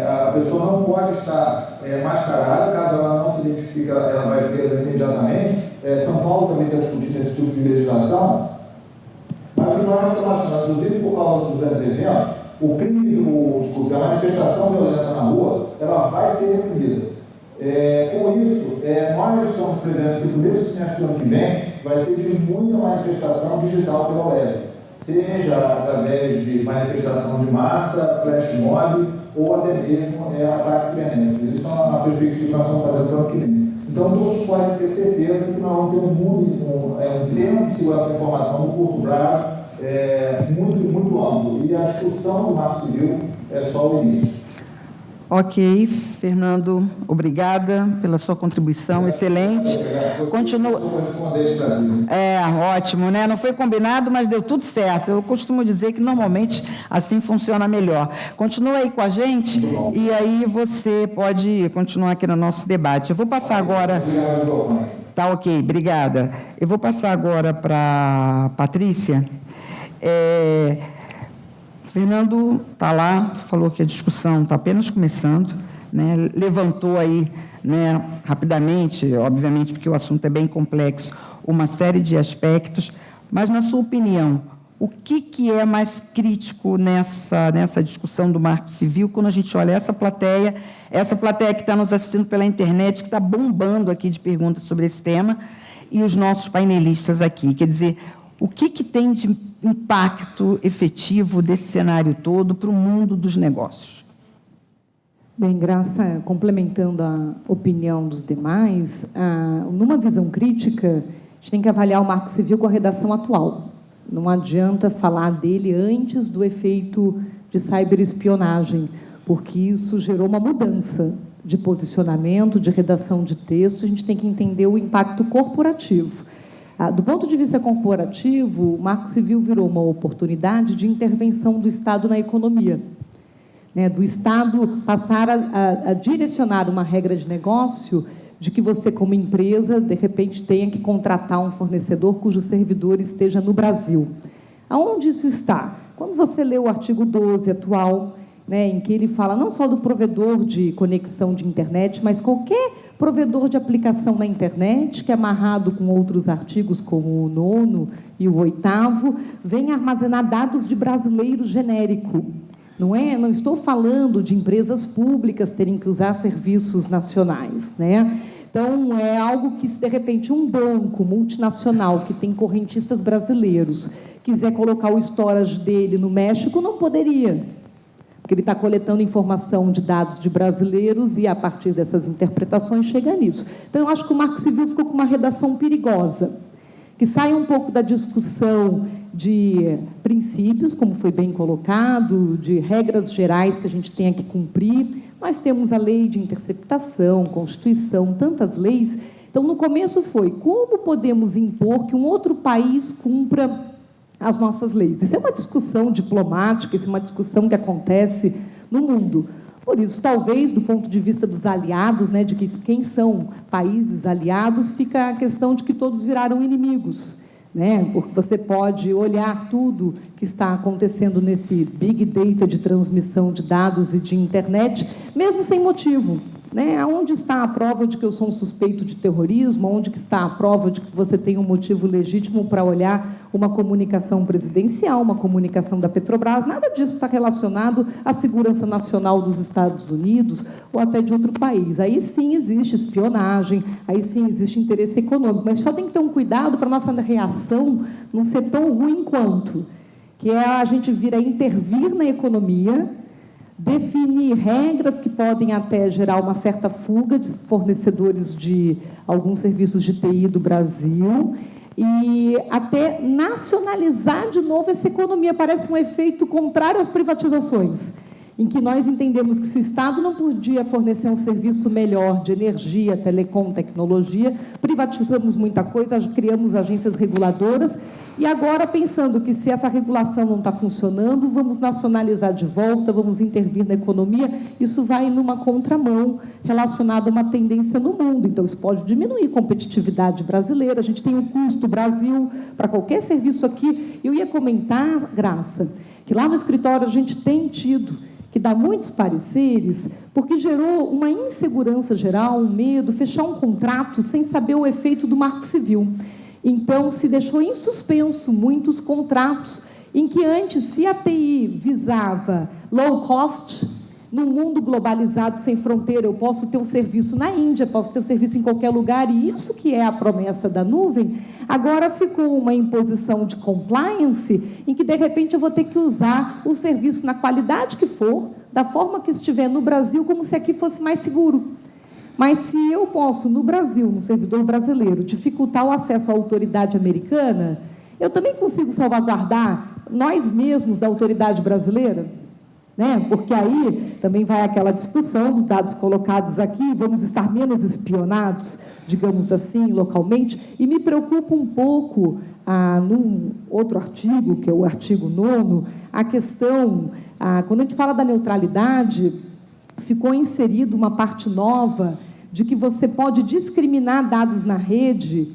Speaker 9: a pessoa não pode estar mascarada, caso ela não se identifique, ela vai presa imediatamente. São Paulo também está discutindo esse tipo de legislação, mas o que nós estamos achando, inclusive por causa dos grandes eventos, a manifestação violenta na rua, ela vai ser reprimida. Com isso, nós estamos prevendo que o primeiro semestre do ano que vem vai ser de muita manifestação digital pela web, seja através de manifestação de massa, flash mob, ou até mesmo ataques cibernéticos. Isso é uma perspectiva que nós estamos fazendo para o ano que vem. Então, todos podem ter certeza que nós vamos ter um tema de segurança da informação no curto prazo muito amplo. E a discussão do Marco Civil é só o início.
Speaker 3: Ok, Fernando, obrigada pela sua contribuição, excelente. Continua. Ótimo, né? Não foi combinado, mas deu tudo certo. Eu costumo dizer que normalmente assim funciona melhor. Continua aí com a gente e aí você pode continuar aqui no nosso debate. Eu vou passar agora. Tá ok, obrigada. Eu vou passar agora para a Patrícia. Fernando está lá, falou que a discussão está apenas começando, né? Levantou aí, né, rapidamente, obviamente, porque o assunto é bem complexo, uma série de aspectos, mas, na sua opinião, o que é mais crítico nessa discussão do Marco Civil, quando a gente olha essa plateia que está nos assistindo pela internet, que está bombando aqui de perguntas sobre esse tema, e os nossos painelistas aqui, quer dizer, o que tem de impacto efetivo desse cenário todo para o mundo dos negócios?
Speaker 10: Bem, Graça, complementando a opinião dos demais, numa visão crítica, a gente tem que avaliar o Marco Civil com a redação atual. Não adianta falar dele antes do efeito de ciberespionagem, porque isso gerou uma mudança de posicionamento, de redação de texto. A gente tem que entender o impacto corporativo. Do ponto de vista corporativo, o Marco Civil virou uma oportunidade de intervenção do Estado na economia, né? Do Estado passar a direcionar uma regra de negócio de que você, como empresa, de repente tenha que contratar um fornecedor cujo servidor esteja no Brasil. Aonde isso está? Quando você lê o artigo 12 atual, né, em que ele fala não só do provedor de conexão de internet, mas qualquer provedor de aplicação na internet, que é amarrado com outros artigos, como o 9º e o 8º, vem armazenar dados de brasileiro genérico. Não estou falando de empresas públicas terem que usar serviços nacionais, né? Então, é algo que, se de repente um banco multinacional que tem correntistas brasileiros quiser colocar o storage dele no México, não poderia, porque ele está coletando informação de dados de brasileiros e, a partir dessas interpretações, chega nisso. Então, eu acho que o Marco Civil ficou com uma redação perigosa, que sai um pouco da discussão de princípios, como foi bem colocado, de regras gerais que a gente tenha que cumprir. Nós temos a lei de interceptação, Constituição, tantas leis. Então, no começo foi, como podemos impor que um outro país cumpra as nossas leis? Isso é uma discussão diplomática, isso é uma discussão que acontece no mundo. Por isso, talvez, do ponto de vista dos aliados, né, de que quem são países aliados, fica a questão de que todos viraram inimigos, né? Porque você pode olhar tudo que está acontecendo nesse big data de transmissão de dados e de internet, mesmo sem motivo, né? Onde está a prova de que eu sou um suspeito de terrorismo? Onde que está a prova de que você tem um motivo legítimo para olhar uma comunicação presidencial, uma comunicação da Petrobras? Nada disso está relacionado à segurança nacional dos Estados Unidos ou até de outro país. Aí sim existe espionagem, aí sim existe interesse econômico, mas só tem que ter um cuidado para a nossa reação não ser tão ruim quanto, que é a gente vir a intervir na economia, definir regras que podem até gerar uma certa fuga de fornecedores de alguns serviços de TI do Brasil e até nacionalizar de novo essa economia. Parece um efeito contrário às privatizações, em que nós entendemos que se o Estado não podia fornecer um serviço melhor de energia, telecom, tecnologia, privatizamos muita coisa, criamos agências reguladoras, e agora, pensando que se essa regulação não está funcionando, vamos nacionalizar de volta, vamos intervir na economia, isso vai numa contramão relacionada a uma tendência no mundo. Então, isso pode diminuir a competitividade brasileira, a gente tem um custo Brasil para qualquer serviço aqui. Eu ia comentar, Graça, que lá no escritório a gente tem tido que dá muitos pareceres, porque gerou uma insegurança geral, um medo, fechar um contrato sem saber o efeito do Marco Civil. Então, se deixou em suspenso muitos contratos em que antes, se a TI visava low cost, num mundo globalizado sem fronteira, eu posso ter um serviço na Índia, posso ter um serviço em qualquer lugar, e isso que é a promessa da nuvem, agora ficou uma imposição de compliance, em que, de repente, eu vou ter que usar o serviço na qualidade que for, da forma que estiver no Brasil, como se aqui fosse mais seguro. Mas se eu posso, no Brasil, no servidor brasileiro, dificultar o acesso à autoridade americana, eu também consigo salvaguardar nós mesmos da autoridade brasileira, né? Porque aí também vai aquela discussão dos dados colocados aqui, vamos estar menos espionados, digamos assim, localmente, e me preocupa um pouco, num outro artigo, que é o artigo 9º, a questão, quando a gente fala da neutralidade, ficou inserida uma parte nova de que você pode discriminar dados na rede,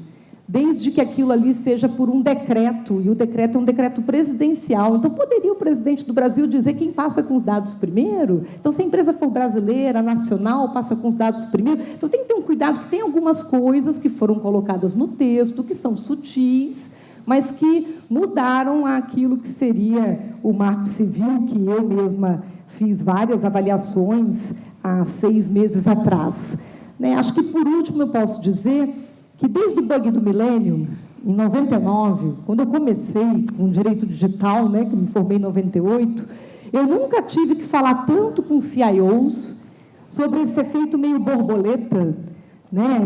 Speaker 10: desde que aquilo ali seja por um decreto, e o decreto é um decreto presidencial. Então, poderia o presidente do Brasil dizer quem passa com os dados primeiro? Então, se a empresa for brasileira, nacional, passa com os dados primeiro. Então, tem que ter um cuidado, que tem algumas coisas que foram colocadas no texto, que são sutis, mas que mudaram aquilo que seria o Marco Civil, que eu mesma fiz várias avaliações há 6 meses atrás. Acho que, por último, eu posso dizer que, desde o bug do milênio, em 99, quando eu comecei com direito digital, que eu me formei em 98, eu nunca tive que falar tanto com CIOs sobre esse efeito meio borboleta,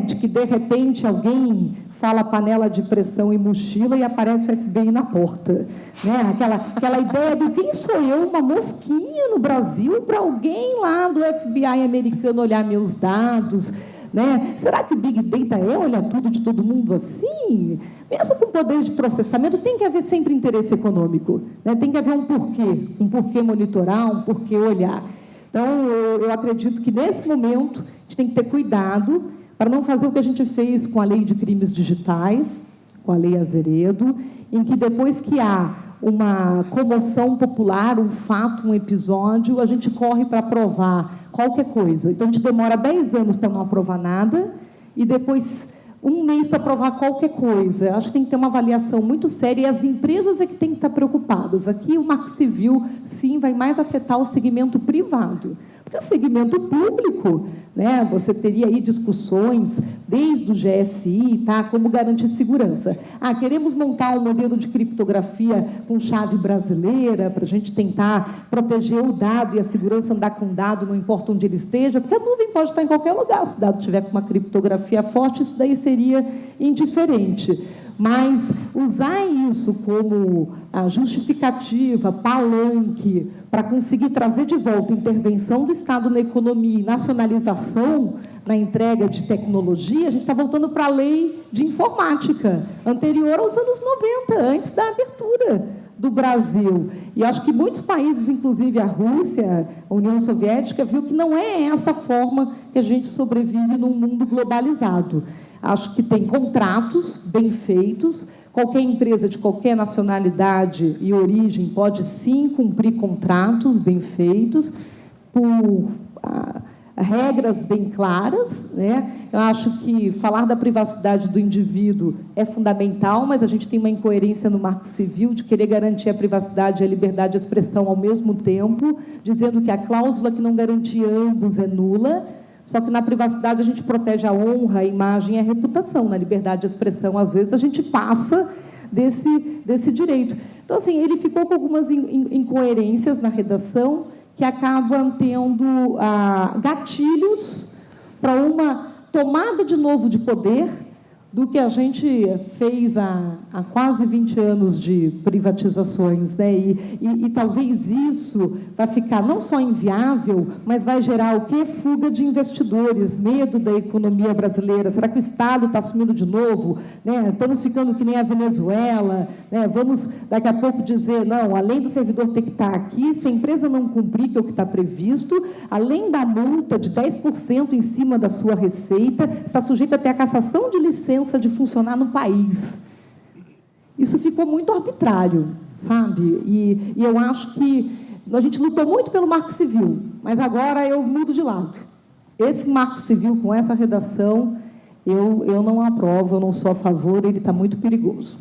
Speaker 10: de que, de repente, alguém fala panela de pressão e mochila e aparece o FBI na porta, né? Aquela ideia do quem sou eu, uma mosquinha no Brasil, para alguém lá do FBI americano olhar meus dados, né? Será que o Big Data é olhar tudo de todo mundo assim? Mesmo com poder de processamento, tem que haver sempre interesse econômico, né? Tem que haver um porquê monitorar, um porquê olhar. Então, eu acredito que, nesse momento, a gente tem que ter cuidado para não fazer o que a gente fez com a Lei de Crimes Digitais, com a Lei Azeredo, em que, depois que há uma comoção popular, um fato, um episódio, a gente corre para aprovar qualquer coisa. Então, a gente demora 10 anos para não aprovar nada e, depois, 1 mês para aprovar qualquer coisa. Acho que tem que ter uma avaliação muito séria e as empresas é que têm que estar preocupadas. Aqui, o Marco Civil, sim, vai mais afetar o segmento privado. Porque o segmento público, né, você teria aí discussões desde o GSI, tá, como garantir segurança. Queremos montar um modelo de criptografia com chave brasileira para a gente tentar proteger o dado e a segurança andar com o dado, não importa onde ele esteja, porque a nuvem pode estar em qualquer lugar. Se o dado tiver com uma criptografia forte, isso daí seria indiferente. Mas usar isso como a justificativa, palanque, para conseguir trazer de volta intervenção do Estado na economia e nacionalização na entrega de tecnologia, a gente está voltando para a lei de informática, anterior aos anos 90, antes da abertura do Brasil. E acho que muitos países, inclusive a Rússia, a União Soviética, viu que não é essa forma que a gente sobrevive num mundo globalizado. Acho que tem contratos bem feitos, qualquer empresa de qualquer nacionalidade e origem pode, sim, cumprir contratos bem feitos, por regras bem claras, né? Eu acho que falar da privacidade do indivíduo é fundamental, mas a gente tem uma incoerência no Marco Civil de querer garantir a privacidade e a liberdade de expressão ao mesmo tempo, dizendo que a cláusula que não garantia ambos é nula. Só que na privacidade a gente protege a honra, a imagem e a reputação. Na liberdade de expressão, às vezes, a gente passa desse direito. Então, assim, ele ficou com algumas incoerências na redação que acabam tendo gatilhos para uma tomada de novo de poder do que a gente fez há quase 20 anos de privatizações, né? E talvez isso vai ficar não só inviável, mas vai gerar o quê? Fuga de investidores, medo da economia brasileira. Será que o Estado está assumindo de novo? Né? Estamos ficando que nem a Venezuela, né? Vamos, daqui a pouco, dizer, não, além do servidor ter que estar aqui, se a empresa não cumprir, que é o que está previsto, além da multa de 10% em cima da sua receita, está sujeito a ter a cassação de licença de funcionar no país. Isso ficou muito arbitrário, sabe? E eu acho que a gente lutou muito pelo Marco Civil, mas agora eu mudo de lado. Esse Marco Civil, com essa redação, eu não aprovo, eu não sou a favor, ele está muito perigoso.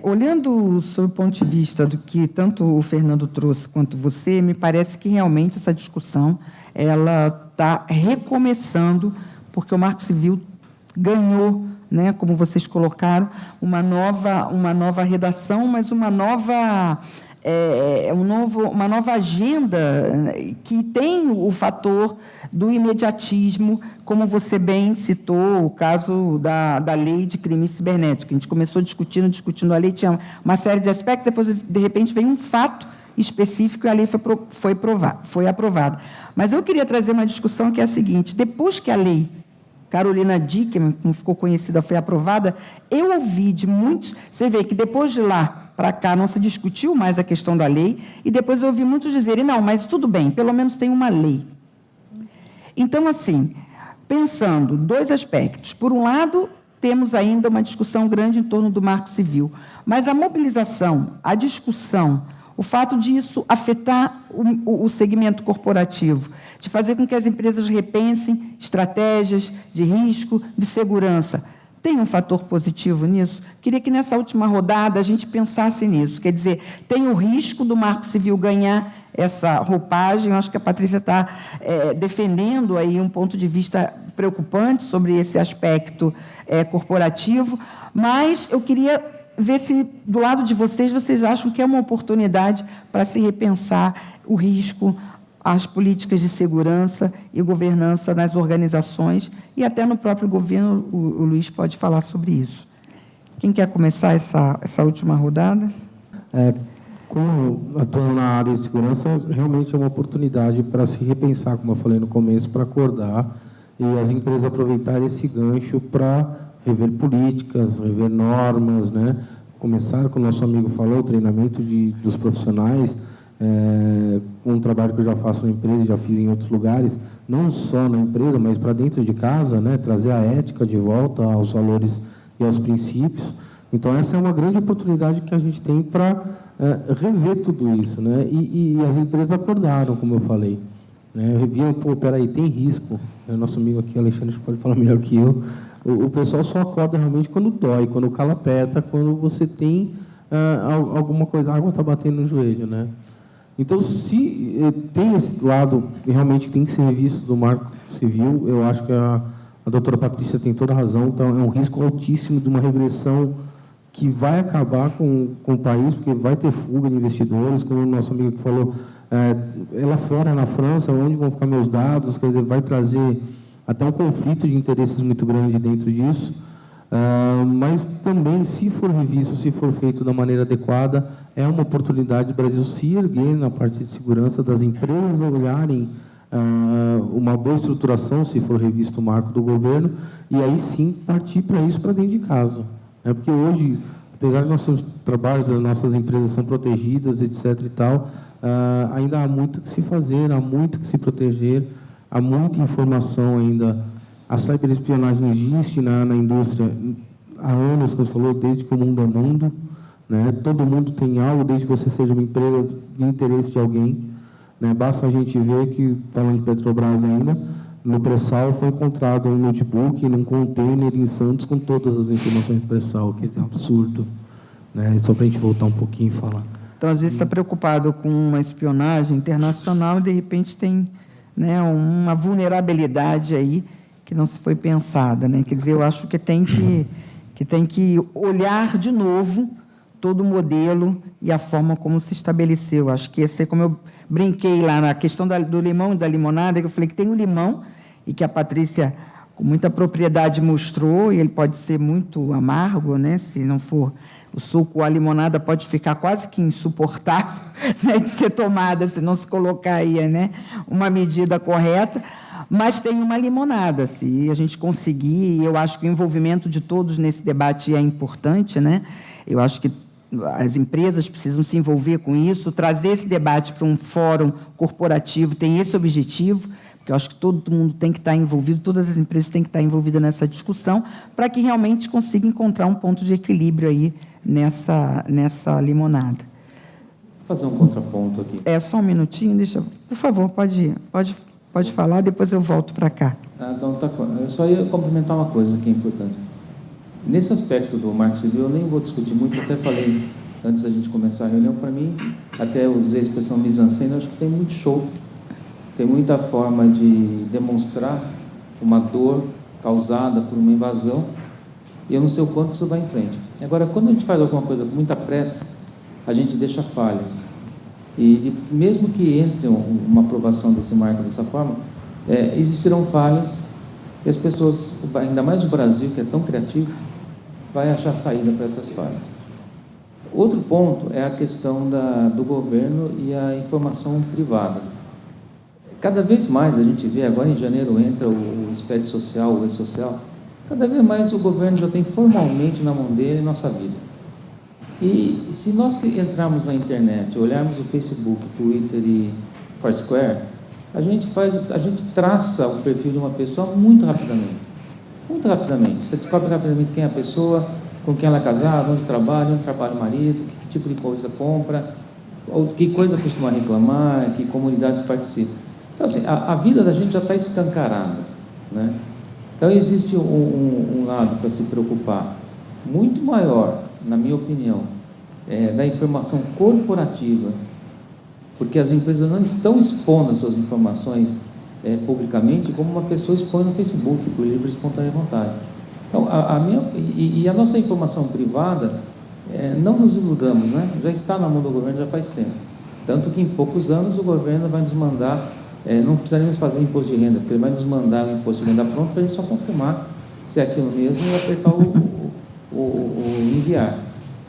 Speaker 3: Olhando sob o ponto de vista do que tanto o Fernando trouxe quanto você, me parece que realmente essa discussão ela está recomeçando, porque o Marco Civil ganhou, né, como vocês colocaram, uma nova redação, mas uma nova agenda que tem o fator do imediatismo, como você bem citou, o caso da lei de crimes cibernéticos. A gente começou discutindo a lei, tinha uma série de aspectos, depois, de repente, veio um fato específico e a lei foi aprovada. Mas eu queria trazer uma discussão que é a seguinte: depois que a lei Carolina Dickmann, como ficou conhecida, foi aprovada, eu ouvi de muitos... Você vê que depois de lá para cá não se discutiu mais a questão da lei, e depois eu ouvi muitos dizerem, não, mas tudo bem, pelo menos tem uma lei. Então, assim, pensando, 2 aspectos. Por um lado, temos ainda uma discussão grande em torno do Marco Civil, mas a mobilização, a discussão, o fato disso afetar o segmento corporativo, de fazer com que as empresas repensem estratégias de risco, de segurança. Tem um fator positivo nisso? Queria que, nessa última rodada, a gente pensasse nisso. Quer dizer, tem o risco do Marco Civil ganhar essa roupagem. Eu acho que a Patrícia está defendendo aí um ponto de vista preocupante sobre esse aspecto corporativo, mas eu queria ver se, do lado de vocês acham que é uma oportunidade para se repensar o risco as políticas de segurança e governança nas organizações e até no próprio governo. O Luiz pode falar sobre isso. Quem quer começar essa última rodada?
Speaker 8: Como atuando na área de segurança, realmente é uma oportunidade para se repensar, como eu falei no começo, para acordar e as empresas aproveitarem esse gancho para rever políticas, rever normas, né? Começar, como o nosso amigo falou, o treinamento dos profissionais, um trabalho que eu já faço na empresa, já fiz em outros lugares, não só na empresa, mas para dentro de casa, né? Trazer a ética de volta aos valores e aos princípios. Então, essa é uma grande oportunidade que a gente tem para rever tudo isso, né? E as empresas acordaram, como eu falei, né? Reviam, peraí, tem risco. Nosso amigo aqui, Alexandre, pode falar melhor que eu. O pessoal só acorda realmente quando dói, quando o calo aperta, quando você tem alguma coisa, a água está batendo no joelho, né? Então, se tem esse lado realmente tem que ser revisto do Marco Civil, eu acho que a doutora Patrícia tem toda a razão. Então, é um risco altíssimo de uma regressão que vai acabar com o país, porque vai ter fuga de investidores, como o nosso amigo que falou, lá fora, na França, onde vão ficar meus dados, quer dizer, vai trazer até um conflito de interesses muito grande dentro disso, mas também, se for revisto, se for feito da maneira adequada, é uma oportunidade do Brasil se erguer na parte de segurança, das empresas olharem uma boa estruturação, se for revisto o marco do governo, e aí sim partir para isso para dentro de casa. Porque hoje, apesar de nossos trabalhos, as nossas empresas são protegidas, etc. e tal, ainda há muito que se fazer, há muito que se proteger, há muita informação ainda. A ciberespionagem existe na indústria há anos, como você falou, desde que o mundo é mundo, né? Todo mundo tem algo, desde que você seja uma empresa de interesse de alguém, né? Basta a gente ver que, falando de Petrobras ainda, no pré-sal foi encontrado um notebook num container em Santos com todas as informações do pré-sal, que é um absurdo, né? Só para a gente voltar um pouquinho e falar.
Speaker 3: Então, às vezes, está preocupado com uma espionagem internacional e, de repente, tem, né, uma vulnerabilidade aí que não se foi pensada, né? Quer dizer, eu acho que tem que olhar de novo todo o modelo e a forma como se estabeleceu. Acho que esse é como eu brinquei lá na questão do limão e da limonada, que eu falei que tem um limão e que a Patrícia, com muita propriedade, mostrou, e ele pode ser muito amargo, né? Se não for o suco, a limonada pode ficar quase que insuportável, né, de ser tomada, se não se colocar aí, né, uma medida correta. Mas tem uma limonada, se a gente conseguir, e eu acho que o envolvimento de todos nesse debate é importante, né? Eu acho que as empresas precisam se envolver com isso, trazer esse debate para um fórum corporativo, tem esse objetivo, porque eu acho que todo mundo tem que estar envolvido, todas as empresas têm que estar envolvidas nessa discussão, para que realmente consiga encontrar um ponto de equilíbrio aí nessa limonada.
Speaker 5: Vou fazer um contraponto aqui.
Speaker 3: Só um minutinho, deixa, por favor, pode falar, depois eu volto para cá.
Speaker 5: Não, tá, eu só ia complementar uma coisa que é importante. Nesse aspecto do Marco Civil, eu nem vou discutir muito, até falei antes da gente começar a reunião, para mim, até usei a expressão mise-en-scène, acho que tem muito show, tem muita forma de demonstrar uma dor causada por uma invasão, e eu não sei o quanto isso vai em frente. Agora, quando a gente faz alguma coisa com muita pressa, a gente deixa falhas. E mesmo que entre uma aprovação desse marco dessa forma, existirão falhas, e as pessoas, ainda mais o Brasil, que é tão criativo, vai achar saída para essas falhas. Outro ponto é a questão do governo e a informação privada. Cada vez mais a gente vê, agora em janeiro entra o SPED social, o E-Social, cada vez mais o governo já tem formalmente na mão dele nossa vida. E se nós entrarmos na internet, olharmos o Facebook, Twitter e Foursquare, a gente traça o perfil de uma pessoa muito rapidamente. Muito rapidamente. Você descobre rapidamente quem é a pessoa, com quem ela é casada, onde trabalha o marido, que tipo de coisa compra, ou que coisa costuma reclamar, que comunidades participam. Então, assim, a vida da gente já está escancarada, né? Então, existe um lado para se preocupar muito maior, na minha opinião, da informação corporativa, porque as empresas não estão expondo as suas informações publicamente como uma pessoa expõe no Facebook, por livre e espontânea vontade. Então, a nossa informação privada, não nos iludamos, né? Já está na mão do governo já faz tempo. Tanto que em poucos anos o governo vai nos mandar, não precisaríamos fazer imposto de renda, porque ele vai nos mandar o imposto de renda pronto para a gente só confirmar se é aquilo mesmo e apertar o enviar.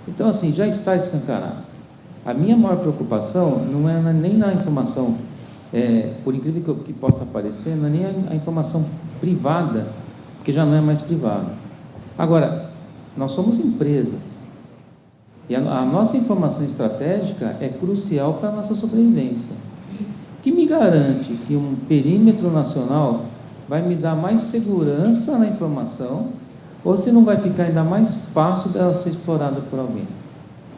Speaker 5: Então, assim, já está escancarado. A minha maior preocupação não é nem na informação, por incrível que possa parecer, não é nem a informação privada, porque já não é mais privada. Agora, nós somos empresas, e a nossa informação estratégica é crucial para a nossa sobrevivência. O que me garante que um perímetro nacional vai me dar mais segurança na informação, ou se não vai ficar ainda mais fácil dela ser explorada por alguém?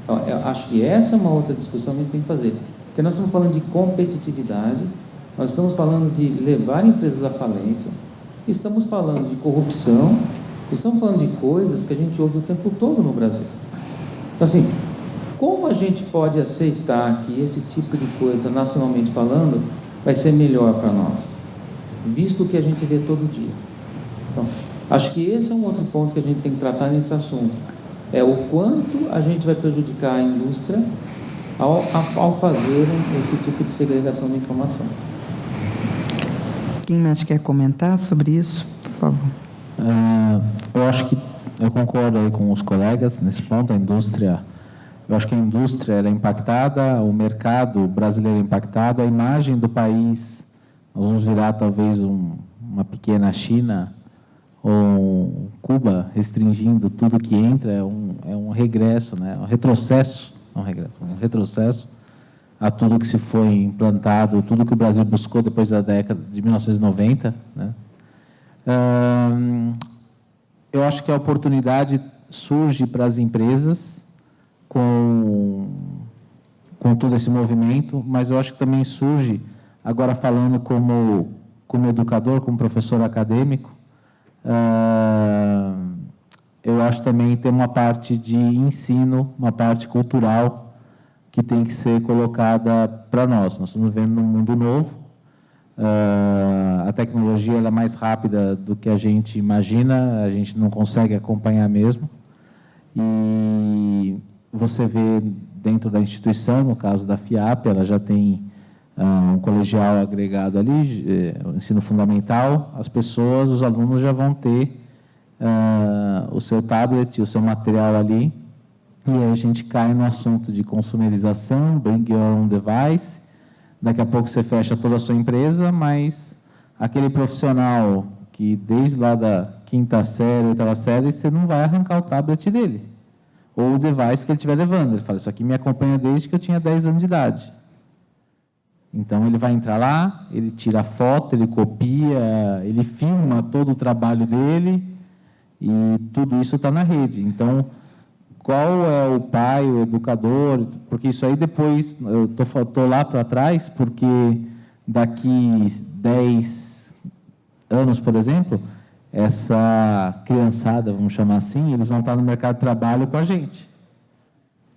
Speaker 5: Então, eu acho que essa é uma outra discussão que a gente tem que fazer, porque nós estamos falando de competitividade, nós estamos falando de levar empresas à falência, estamos falando de corrupção, estamos falando de coisas que a gente ouve o tempo todo no Brasil. Então, assim, como a gente pode aceitar que esse tipo de coisa, nacionalmente falando, vai ser melhor para nós, visto o que a gente vê todo dia? Então, acho que esse é um outro ponto que a gente tem que tratar nesse assunto, é o quanto a gente vai prejudicar a indústria ao fazer esse tipo de segregação de informação.
Speaker 3: Quem mais quer comentar sobre isso, por favor?
Speaker 6: Eu acho que eu concordo aí com os colegas nesse ponto. A indústria, eu acho que a indústria ela é impactada, o mercado brasileiro é impactado, a imagem do país, nós vamos virar talvez uma pequena China ou Cuba, restringindo tudo que entra, é um regresso, né? Um retrocesso, não regresso, um retrocesso a tudo que se foi implantado, tudo que o Brasil buscou depois da década de 1990, né? Eu acho que a oportunidade surge para as empresas com todo esse movimento, mas eu acho que também surge, agora falando como educador, como professor acadêmico, eu acho também tem uma parte de ensino, uma parte cultural que tem que ser colocada para nós. Nós estamos vivendo num mundo novo, a tecnologia ela é mais rápida do que a gente imagina, a gente não consegue acompanhar mesmo, e você vê dentro da instituição, no caso da FIAP, ela já tem um colegial agregado ali, o ensino fundamental, as pessoas, os alunos já vão ter o seu tablet, o seu material ali, e aí a gente cai no assunto de consumerização, bring your own device, daqui a pouco você fecha toda a sua empresa, mas aquele profissional que desde lá da 5ª série, 8ª série, você não vai arrancar o tablet dele, ou o device que ele estiver levando. Ele fala, isso aqui me acompanha desde que eu tinha 10 anos de idade. Então, ele vai entrar lá, ele tira a foto, ele copia, ele filma todo o trabalho dele, e tudo isso está na rede. Então, qual é o pai, o educador? Porque isso aí depois, eu estou lá para trás, porque daqui 10 anos, por exemplo, essa criançada, vamos chamar assim, eles vão estar no mercado de trabalho com a gente.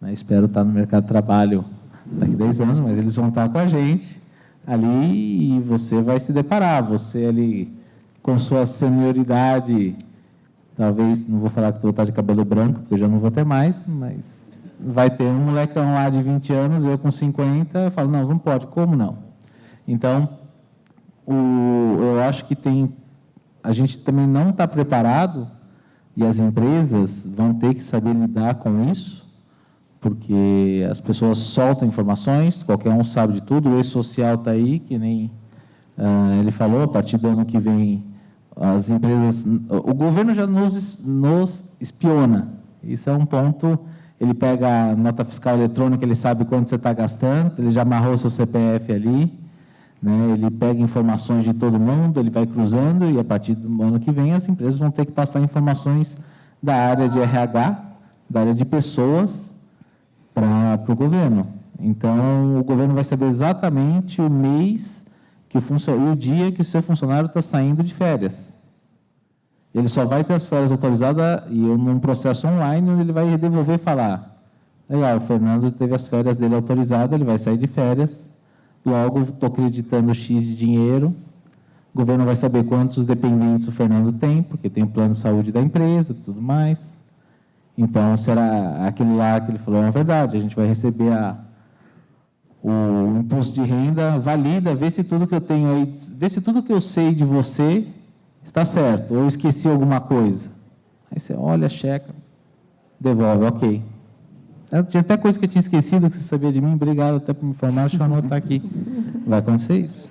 Speaker 6: Espero estar no mercado de trabalho daqui 10 anos, mas eles vão estar com a gente ali e você vai se deparar, você ali com sua senioridade, talvez, não vou falar que vou estar de cabelo branco, porque eu já não vou ter mais, mas vai ter um molecão lá de 20 anos, eu com 50, eu falo, não pode, como não? Então, eu acho que a gente também não está preparado, e as empresas vão ter que saber lidar com isso, porque as pessoas soltam informações, qualquer um sabe de tudo, o e-social está aí, que nem ele falou, a partir do ano que vem, as empresas, o governo já nos espiona, isso é um ponto, ele pega a nota fiscal eletrônica, ele sabe quanto você está gastando, ele já amarrou o seu CPF ali, né? Ele pega informações de todo mundo, ele vai cruzando, e a partir do ano que vem as empresas vão ter que passar informações da área de RH, da área de pessoas, para o governo. Então, o governo vai saber exatamente o mês e o dia que o seu funcionário está saindo de férias. Ele só vai ter as férias autorizadas e num processo online, onde ele vai devolver e falar, legal, o Fernando teve as férias dele autorizadas, ele vai sair de férias, logo estou acreditando X de dinheiro, o governo vai saber quantos dependentes o Fernando tem, porque tem o plano de saúde da empresa, tudo mais. Então, será aquilo lá que ele falou é uma verdade, a gente vai receber o imposto de renda, valida, vê se tudo que eu tenho aí, vê se tudo que eu sei de você está certo, ou eu esqueci alguma coisa. Aí você olha, checa, devolve, ok. Tinha até coisa que eu tinha esquecido, que você sabia de mim, obrigado até por me informar, deixa eu anotar aqui. Vai acontecer isso.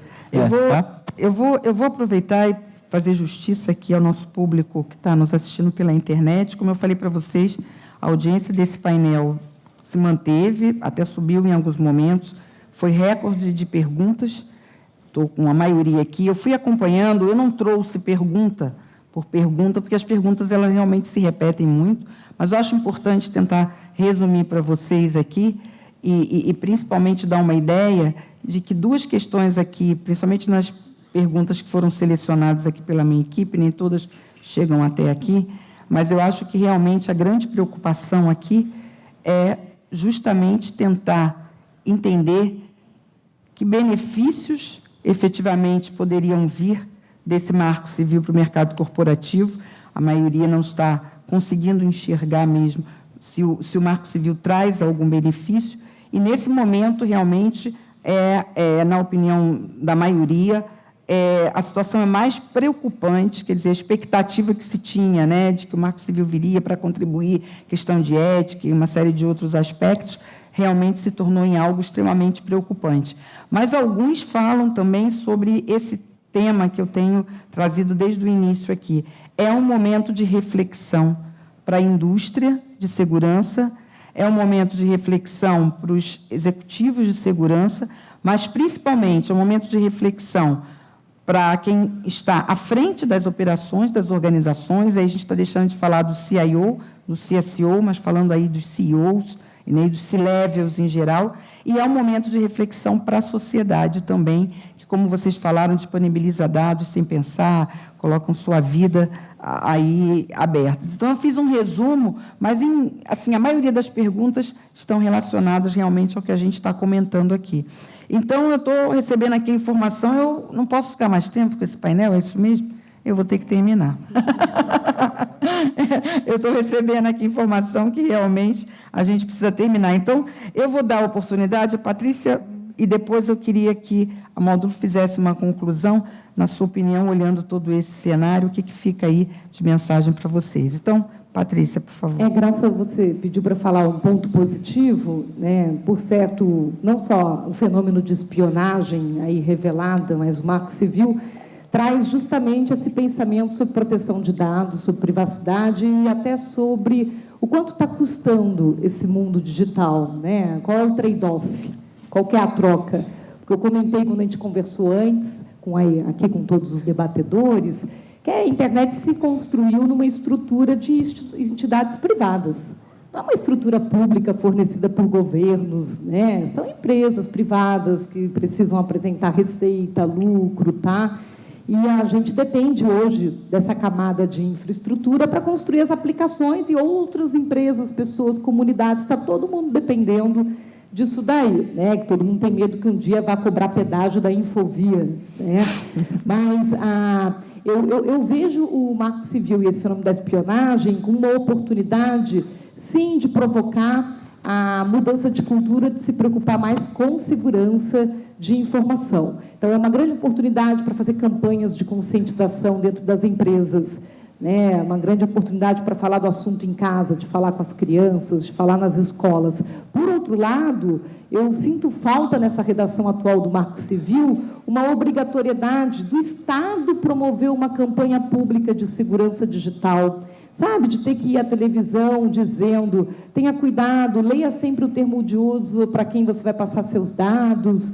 Speaker 3: Eu vou aproveitar e fazer justiça aqui ao nosso público que está nos assistindo pela internet. Como eu falei para vocês, a audiência desse painel se manteve, até subiu em alguns momentos, foi recorde de perguntas, estou com a maioria aqui. Eu fui acompanhando, eu não trouxe pergunta por pergunta, porque as perguntas elas realmente se repetem muito, mas eu acho importante tentar resumir para vocês aqui e principalmente dar uma ideia de que duas questões aqui, principalmente nas perguntas que foram selecionadas aqui pela minha equipe, nem todas chegam até aqui, mas eu acho que realmente a grande preocupação aqui é justamente tentar entender que benefícios efetivamente poderiam vir desse marco civil para o mercado corporativo. A maioria não está conseguindo enxergar mesmo se o marco civil traz algum benefício, e nesse momento, realmente, na opinião da maioria, a situação é mais preocupante, quer dizer, a expectativa que se tinha, né, de que o Marco Civil viria para contribuir, questão de ética e uma série de outros aspectos, realmente se tornou em algo extremamente preocupante. Mas alguns falam também sobre esse tema que eu tenho trazido desde o início aqui. É um momento de reflexão para a indústria de segurança, é um momento de reflexão para os executivos de segurança, mas, principalmente, é um momento de reflexão para quem está à frente das operações, das organizações. Aí a gente está deixando de falar do CIO, do CSO, mas falando aí dos CEOs e nem dos C-levels em geral. E é um momento de reflexão para a sociedade também, que, como vocês falaram, disponibiliza dados sem pensar, colocam sua vida aí abertas. Então, eu fiz um resumo, mas, assim, a maioria das perguntas estão relacionadas realmente ao que a gente está comentando aqui. Então, eu estou recebendo aqui a informação, eu não posso ficar mais tempo com esse painel, é isso mesmo? Eu vou ter que terminar. Eu estou recebendo aqui informação que realmente a gente precisa terminar. Então, eu vou dar a oportunidade à Patrícia, e depois eu queria que a Módulo fizesse uma conclusão, na sua opinião, olhando todo esse cenário, o que fica aí de mensagem para vocês. Então, Patrícia, por favor.
Speaker 10: Graça, você pediu para falar um ponto positivo, né? Por certo, não só o fenômeno de espionagem aí revelada, mas o Marco Civil traz justamente esse pensamento sobre proteção de dados, sobre privacidade e até sobre o quanto está custando esse mundo digital, né? Qual é o trade-off? Qual que é a troca? Porque eu comentei quando a gente conversou antes, aqui com todos os debatedores, que a internet se construiu numa estrutura de entidades privadas. Não é uma estrutura pública fornecida por governos, né? São empresas privadas que precisam apresentar receita, lucro, tá? E a gente depende hoje dessa camada de infraestrutura para construir as aplicações, e outras empresas, pessoas, comunidades, está todo mundo dependendo disso daí, né? Que todo mundo tem medo que um dia vá cobrar pedágio da Infovia, né? Mas eu vejo o Marco Civil e esse fenômeno da espionagem como uma oportunidade, sim, de provocar a mudança de cultura, de se preocupar mais com segurança de informação. Então, é uma grande oportunidade para fazer campanhas de conscientização dentro das empresas, né? Uma grande oportunidade para falar do assunto em casa, de falar com as crianças, de falar nas escolas. Por outro lado, eu sinto falta nessa redação atual do Marco Civil uma obrigatoriedade do Estado promover uma campanha pública de segurança digital, sabe, de ter que ir à televisão dizendo, tenha cuidado, leia sempre o termo de uso para quem você vai passar seus dados,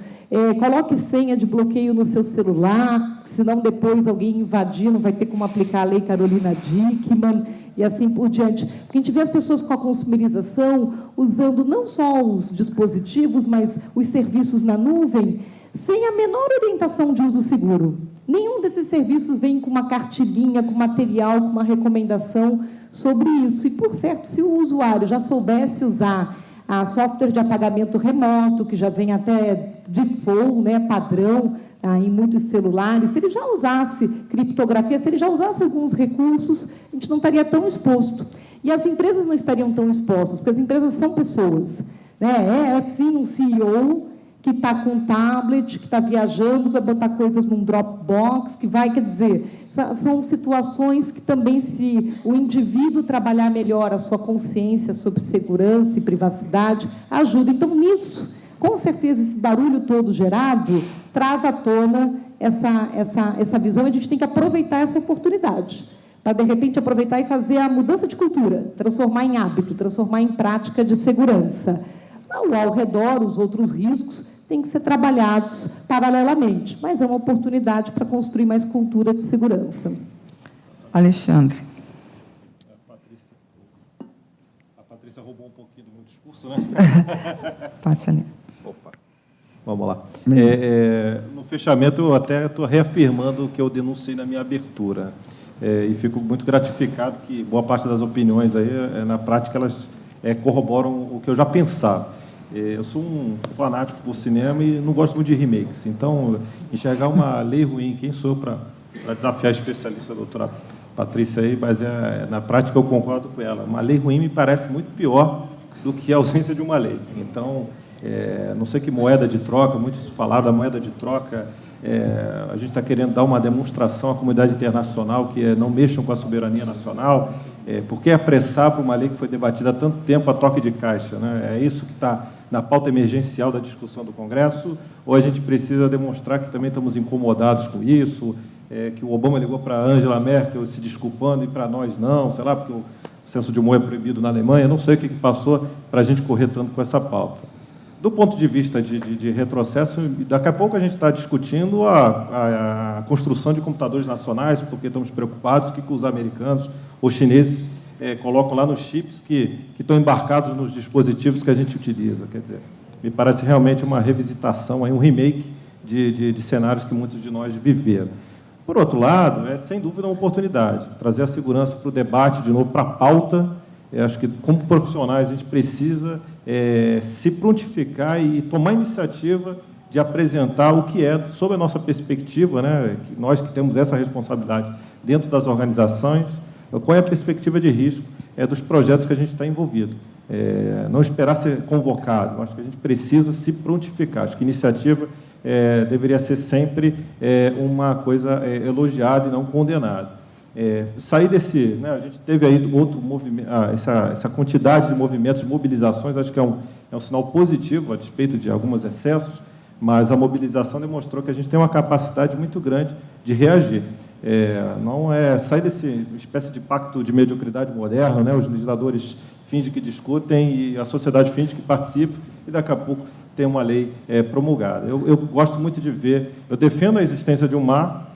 Speaker 10: coloque senha de bloqueio no seu celular, senão depois alguém invadindo vai ter como aplicar a lei Carolina Dickmann, e assim por diante. Porque a gente vê as pessoas com a consumerização usando não só os dispositivos, mas os serviços na nuvem, sem a menor orientação de uso seguro. Nenhum desses serviços vem com uma cartilinha, com material, com uma recomendação sobre isso. E, por certo, se o usuário já soubesse usar a software de apagamento remoto, que já vem até default, né, padrão, em muitos celulares, se ele já usasse criptografia, se ele já usasse alguns recursos, a gente não estaria tão exposto. E as empresas não estariam tão expostas, porque as empresas são pessoas, né? Sim, um CEO, que está com um tablet, que está viajando para botar coisas num Dropbox, que vai, quer dizer, são situações que também, se o indivíduo trabalhar melhor a sua consciência sobre segurança e privacidade, ajuda. Então, nisso, com certeza, esse barulho todo gerado traz à tona essa visão, e a gente tem que aproveitar essa oportunidade, para, de repente, aproveitar e fazer a mudança de cultura, transformar em hábito, transformar em prática de segurança. Ao redor, os outros riscos têm que ser trabalhados paralelamente, mas é uma oportunidade para construir mais cultura de segurança.
Speaker 3: Alexandre.
Speaker 1: A Patrícia roubou um pouquinho do meu discurso, né?
Speaker 3: Passa ali.
Speaker 1: Opa. Vamos lá. No fechamento, eu até estou reafirmando o que eu denunciei na minha abertura. E fico muito gratificado que boa parte das opiniões aí, na prática, elas corroboram o que eu já pensava. Eu sou um fanático por cinema e não gosto muito de remakes. Então, enxergar uma lei ruim, quem sou para desafiar a especialista, a doutora Patrícia, aí, mas na prática eu concordo com ela. Uma lei ruim me parece muito pior do que a ausência de uma lei. Então, não sei que moeda de troca, muitos falaram da moeda de troca, a gente está querendo dar uma demonstração à comunidade internacional que não mexam com a soberania nacional. Por que apressar para uma lei que foi debatida há tanto tempo a toque de caixa, né? É isso que está na pauta emergencial da discussão do Congresso? Ou a gente precisa demonstrar que também estamos incomodados com isso, que o Obama ligou para a Angela Merkel se desculpando e para nós não, sei lá, porque o senso de humor é proibido na Alemanha, não sei o que passou para a gente correr tanto com essa pauta. Do ponto de vista de retrocesso, daqui a pouco a gente está discutindo a construção de computadores nacionais, porque estamos preocupados que os americanos ou chineses colocam lá nos chips que estão embarcados nos dispositivos que a gente utiliza. Quer dizer, me parece realmente uma revisitação, um remake de cenários que muitos de nós viveram. Por outro lado, sem dúvida uma oportunidade, trazer a segurança para o debate, de novo, para a pauta. Eu acho que, como profissionais, a gente precisa se prontificar e tomar iniciativa de apresentar o que é, sob a nossa perspectiva, né, que nós que temos essa responsabilidade dentro das organizações, qual é a perspectiva de risco dos projetos que a gente está envolvido. Não esperar ser convocado, acho que a gente precisa se prontificar. Acho que iniciativa deveria ser sempre uma coisa elogiada e não condenada. Sair desse, né, a gente teve aí outro movimento, essa quantidade de movimentos, de mobilizações, acho que é um sinal positivo a despeito de alguns excessos, mas a mobilização demonstrou que a gente tem uma capacidade muito grande de reagir. Não sair desse espécie de pacto de mediocridade moderno, né, os legisladores fingem que discutem e a sociedade finge que participa e daqui a pouco tem uma lei promulgada. Eu gosto muito de ver, eu defendo a existência de um mar,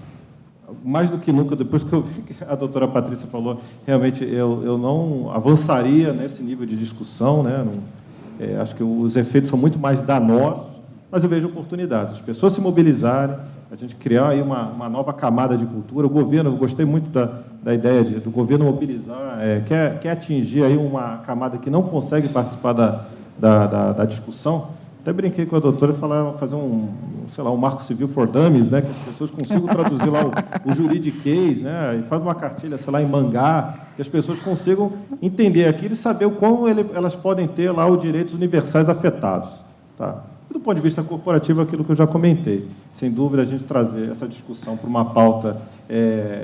Speaker 1: mais do que nunca, depois que eu vi que a doutora Patrícia falou, realmente eu não avançaria nesse nível de discussão, né? Acho que os efeitos são muito mais danosos, mas eu vejo oportunidades. As pessoas se mobilizarem, a gente criar aí uma nova camada de cultura. O governo, eu gostei muito da ideia do governo mobilizar, quer atingir aí uma camada que não consegue participar da discussão. Até brinquei com a doutora e fazer um marco civil for dummies, né, que as pessoas consigam traduzir lá o juridiquês, né, e faz uma cartilha, sei lá, em mangá, que as pessoas consigam entender aquilo e saber o quão elas podem ter lá os direitos universais afetados. Tá? E do ponto de vista corporativo, aquilo que eu já comentei. Sem dúvida, a gente trazer essa discussão para uma pauta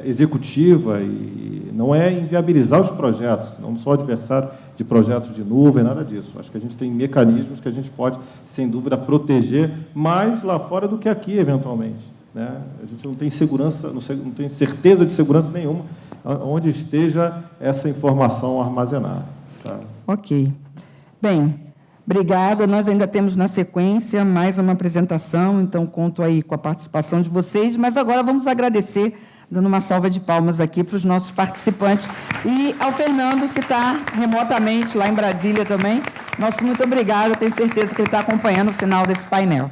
Speaker 1: executiva e não inviabilizar os projetos, não sou adversário de projetos de nuvem, nada disso. Acho que a gente tem mecanismos que a gente pode, sem dúvida, proteger mais lá fora do que aqui, eventualmente. Né? A gente não tem segurança, não tem certeza de segurança nenhuma onde esteja essa informação armazenada. Tá?
Speaker 3: Ok. Bem, obrigada. Nós ainda temos na sequência mais uma apresentação, então conto aí com a participação de vocês, mas agora vamos agradecer, dando uma salva de palmas aqui para os nossos participantes e ao Fernando, que está remotamente lá em Brasília também. Nosso muito obrigado, tenho certeza que ele está acompanhando o final desse painel.